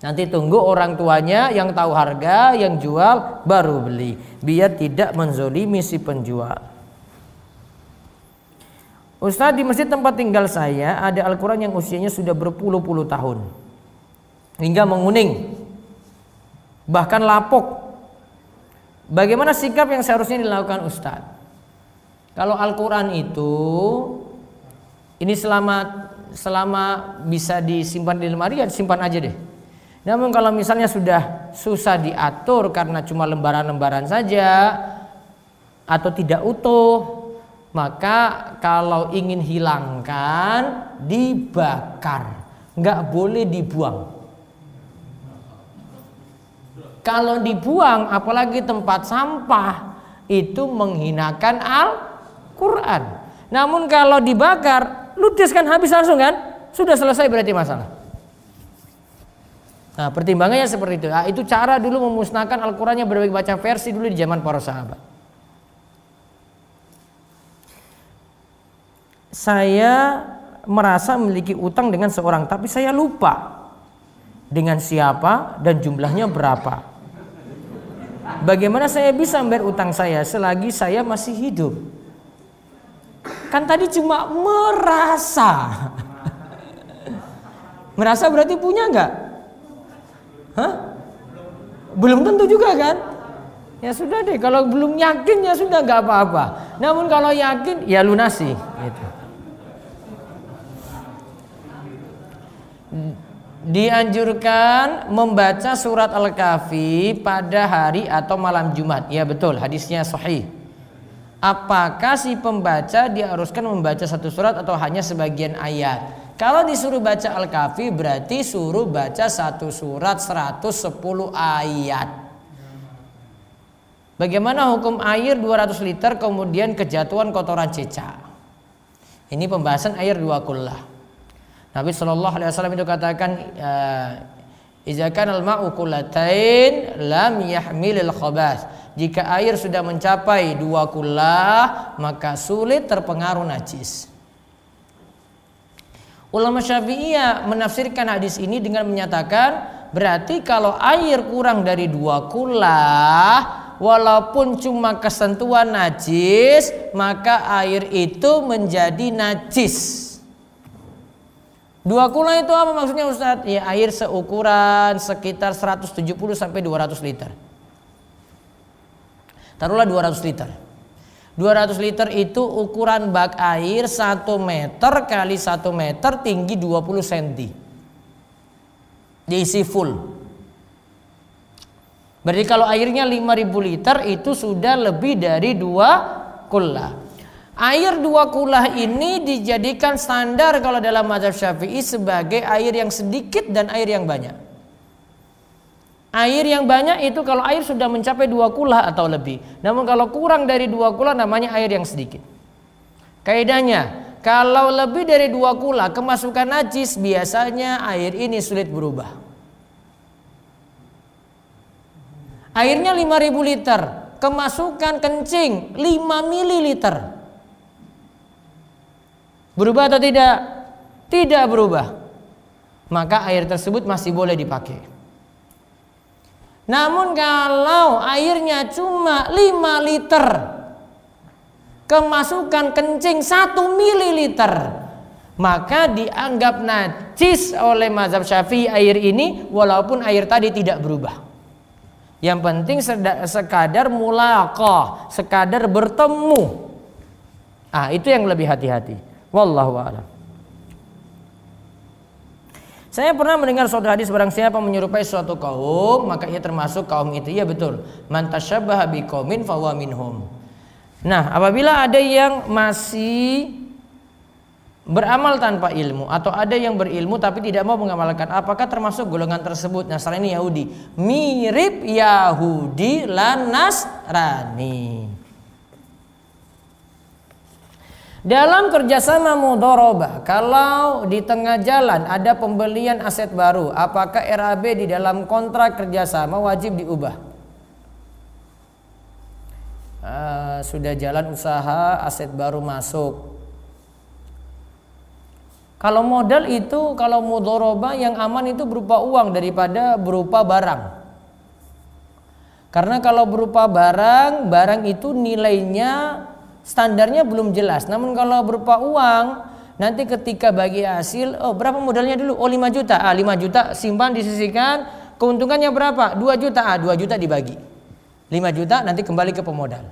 Nanti tunggu orang tuanya yang tahu harga, yang jual baru beli, biar tidak menzolimi si penjual. Ustaz, di masjid tempat tinggal saya ada Al-Quran yang usianya sudah berpuluh-puluh tahun hingga menguning, bahkan lapuk. Bagaimana sikap yang seharusnya dilakukan Ustaz? Kalau Al-Quran itu ini selama bisa disimpan di lemari, ya disimpan aja deh. Namun kalau misalnya sudah susah diatur karena cuma lembaran-lembaran saja atau tidak utuh, maka kalau ingin hilangkan dibakar, nggak boleh dibuang. Kalau dibuang, apalagi tempat sampah, itu menghinakan Al-Quran. Namun kalau dibakar, ludes kan, habis langsung kan, sudah selesai berarti masalah. Nah, pertimbangannya seperti itu. Nah, itu cara dulu memusnahkan Al-Qurannya berbagai macam versi dulu di zaman para sahabat. Saya merasa memiliki utang dengan seorang, tapi saya lupa dengan siapa dan jumlahnya berapa. Bagaimana saya bisa membayar utang saya selagi saya masih hidup? Kan tadi cuma merasa. Merasa berarti punya nggak? Hah? Belum tentu juga kan? Ya sudah deh, kalau belum yakin ya sudah, nggak apa-apa. Namun kalau yakin ya lunasi gitu. Dianjurkan membaca surat Al-Kahfi pada hari atau malam Jumat. Ya betul, hadisnya sahih. Apakah si pembaca diharuskan membaca satu surat atau hanya sebagian ayat? Kalau disuruh baca Al-Kahfi berarti suruh baca satu surat 110 ayat. Bagaimana hukum air 200 liter kemudian kejatuhan kotoran cecak? Ini pembahasan air 2 kullah. Nabi Shallallahu Alaihi Wasallam itu katakan, "Idza kana al-ma'u kullatain lam yahmilil khabas." Jika air sudah mencapai 2 kullah, maka sulit terpengaruh najis. Ulama Syafi'iyah menafsirkan hadis ini dengan menyatakan, berarti kalau air kurang dari 2 kullah, walaupun cuma kesentuhan najis, maka air itu menjadi najis. 2 kullah itu apa maksudnya Ustadz? Ya air seukuran sekitar 170 sampai 200 liter. Taruhlah 200 liter. 200 liter itu ukuran bak air 1 meter kali 1 meter, tinggi 20 cm. Diisi full. Berarti kalau airnya 5.000 liter itu sudah lebih dari 2 kullah. Air 2 kullah ini dijadikan standar kalau dalam mazhab Syafi'i sebagai air yang sedikit dan air yang banyak. Air yang banyak itu kalau air sudah mencapai 2 kullah atau lebih. Namun kalau kurang dari 2 kullah namanya air yang sedikit. Kaidahnya, kalau lebih dari 2 kullah kemasukan najis, biasanya air ini sulit berubah. Airnya 5.000 liter, kemasukan kencing 5 mililiter. Berubah atau tidak? Tidak berubah. Maka air tersebut masih boleh dipakai. Namun kalau airnya cuma 5 liter, kemasukan kencing 1 mililiter, maka dianggap najis oleh mazhab Syafi'i air ini, walaupun air tadi tidak berubah. Yang penting sekadar mulaqah, sekadar bertemu. Itu yang lebih hati-hati. Wallahu a'lam. Saya pernah mendengar suatu hadis, barang siapa menyerupai suatu kaum maka ia termasuk kaum itu. Iya betul. Man tasyabbaha biqaumin fahuwa minhum. Nah, apabila ada yang masih beramal tanpa ilmu atau ada yang berilmu tapi tidak mau mengamalkan, apakah termasuk golongan tersebut? Nasrani, Yahudi. Mirip Yahudi lan Nasrani. Dalam kerjasama mudharabah, kalau di tengah jalan ada pembelian aset baru, apakah RAB di dalam kontrak kerjasama wajib diubah? Sudah jalan usaha, aset baru masuk. Kalau modal itu, kalau mudharabah yang aman itu berupa uang daripada berupa barang. Karena kalau berupa barang, barang itu nilainya standarnya belum jelas. Namun kalau berupa uang, nanti ketika bagi hasil, berapa modalnya dulu? 5 juta. 5 juta simpan disisihkan, keuntungannya berapa? 2 juta. 2 juta dibagi 5 juta, nanti kembali ke pemodal.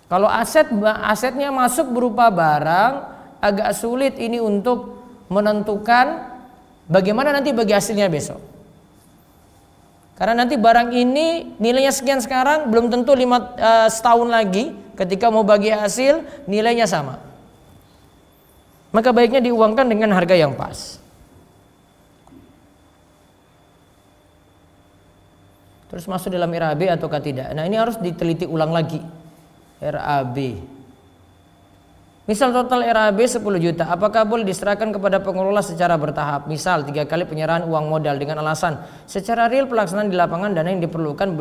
Kalau asetnya masuk berupa barang, agak sulit ini untuk menentukan bagaimana nanti bagi hasilnya besok. Karena nanti barang ini nilainya sekian sekarang, belum tentu setahun lagi ketika mau bagi hasil nilainya sama. Maka baiknya diuangkan dengan harga yang pas. terus masuk dalam RAB ataukah tidak. Nah, ini harus diteliti ulang lagi. RAB. Misal total RAB 10 juta, apakah boleh diserahkan kepada pengelola secara bertahap? Misal 3 kali penyerahan uang modal dengan alasan secara real pelaksanaan di lapangan dana yang diperlukan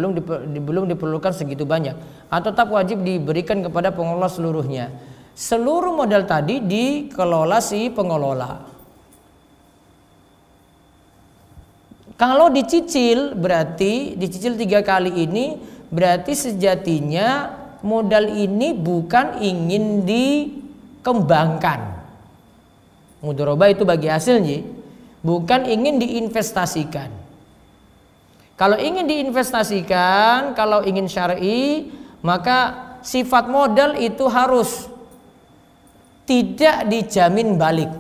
belum diperlukan segitu banyak, atau tetap wajib diberikan kepada pengelola seluruhnya. Seluruh modal tadi dikelola si pengelola. Kalau dicicil, berarti dicicil 3 kali ini berarti sejatinya modal ini bukan ingin dikembangkan. Mudharabah itu bagi hasilnya, bukan ingin diinvestasikan. Kalau ingin diinvestasikan, kalau ingin syar'i, maka sifat modal itu harus tidak dijamin balik.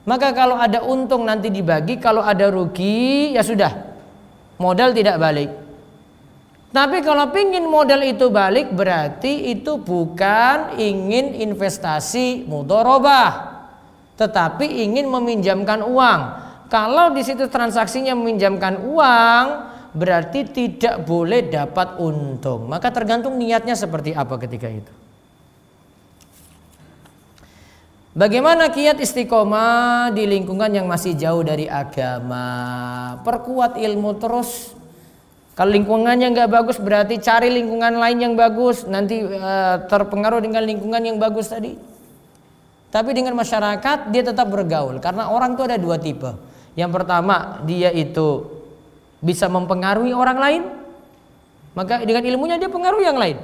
Maka kalau ada untung nanti dibagi, kalau ada rugi ya sudah, modal tidak balik. Tapi kalau pingin modal itu balik, berarti itu bukan ingin investasi mudharabah, tetapi ingin meminjamkan uang. Kalau di situ transaksinya meminjamkan uang, berarti tidak boleh dapat untung. Maka tergantung niatnya seperti apa ketika itu. Bagaimana kiat istiqomah di lingkungan yang masih jauh dari agama? Perkuat ilmu terus. Kalau lingkungannya nggak bagus, berarti cari lingkungan lain yang bagus. Nanti terpengaruh dengan lingkungan yang bagus tadi. Tapi dengan masyarakat dia tetap bergaul. Karena orang itu ada 2 tipe. Yang pertama, dia itu bisa mempengaruhi orang lain. Maka dengan ilmunya dia pengaruhi yang lain.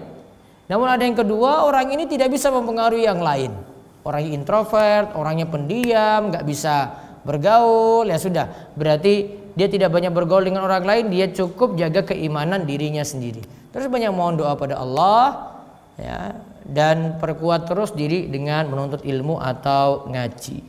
Namun ada yang kedua, orang ini tidak bisa mempengaruhi yang lain. Orangnya introvert, orangnya pendiam, nggak bisa bergaul, ya sudah. Berarti dia tidak banyak bergaul dengan orang lain, dia cukup jaga keimanan dirinya sendiri. Terus banyak mohon doa pada Allah, ya, dan perkuat terus diri dengan menuntut ilmu atau ngaji.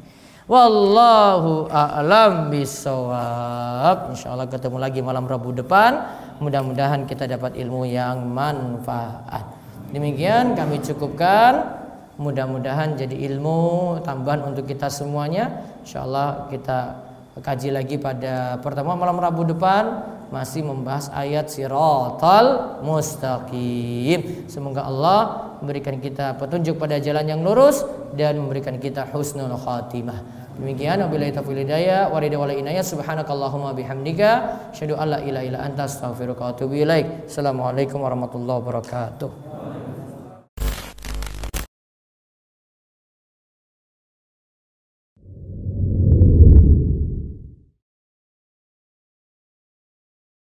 Wallahu a'lam bishawab. Insyaallah ketemu lagi malam Rabu depan. Mudah-mudahan kita dapat ilmu yang manfaat. Demikian kami cukupkan. Mudah-mudahan jadi ilmu tambahan untuk kita semuanya. Insyaallah kita kaji lagi pada pertemuan malam Rabu depan, masih membahas ayat Siratal Mustaqim. Semoga Allah memberikan kita petunjuk pada jalan yang lurus dan memberikan kita husnul khatimah. Demikian wabillahi taufiq hidayah wa ridha wal inayah. Subhanakallahumma bihamdika asyhadu an la ilaha illa anta astaghfiruka wa atubu ilaik. Assalamualaikum warahmatullahi wabarakatuh.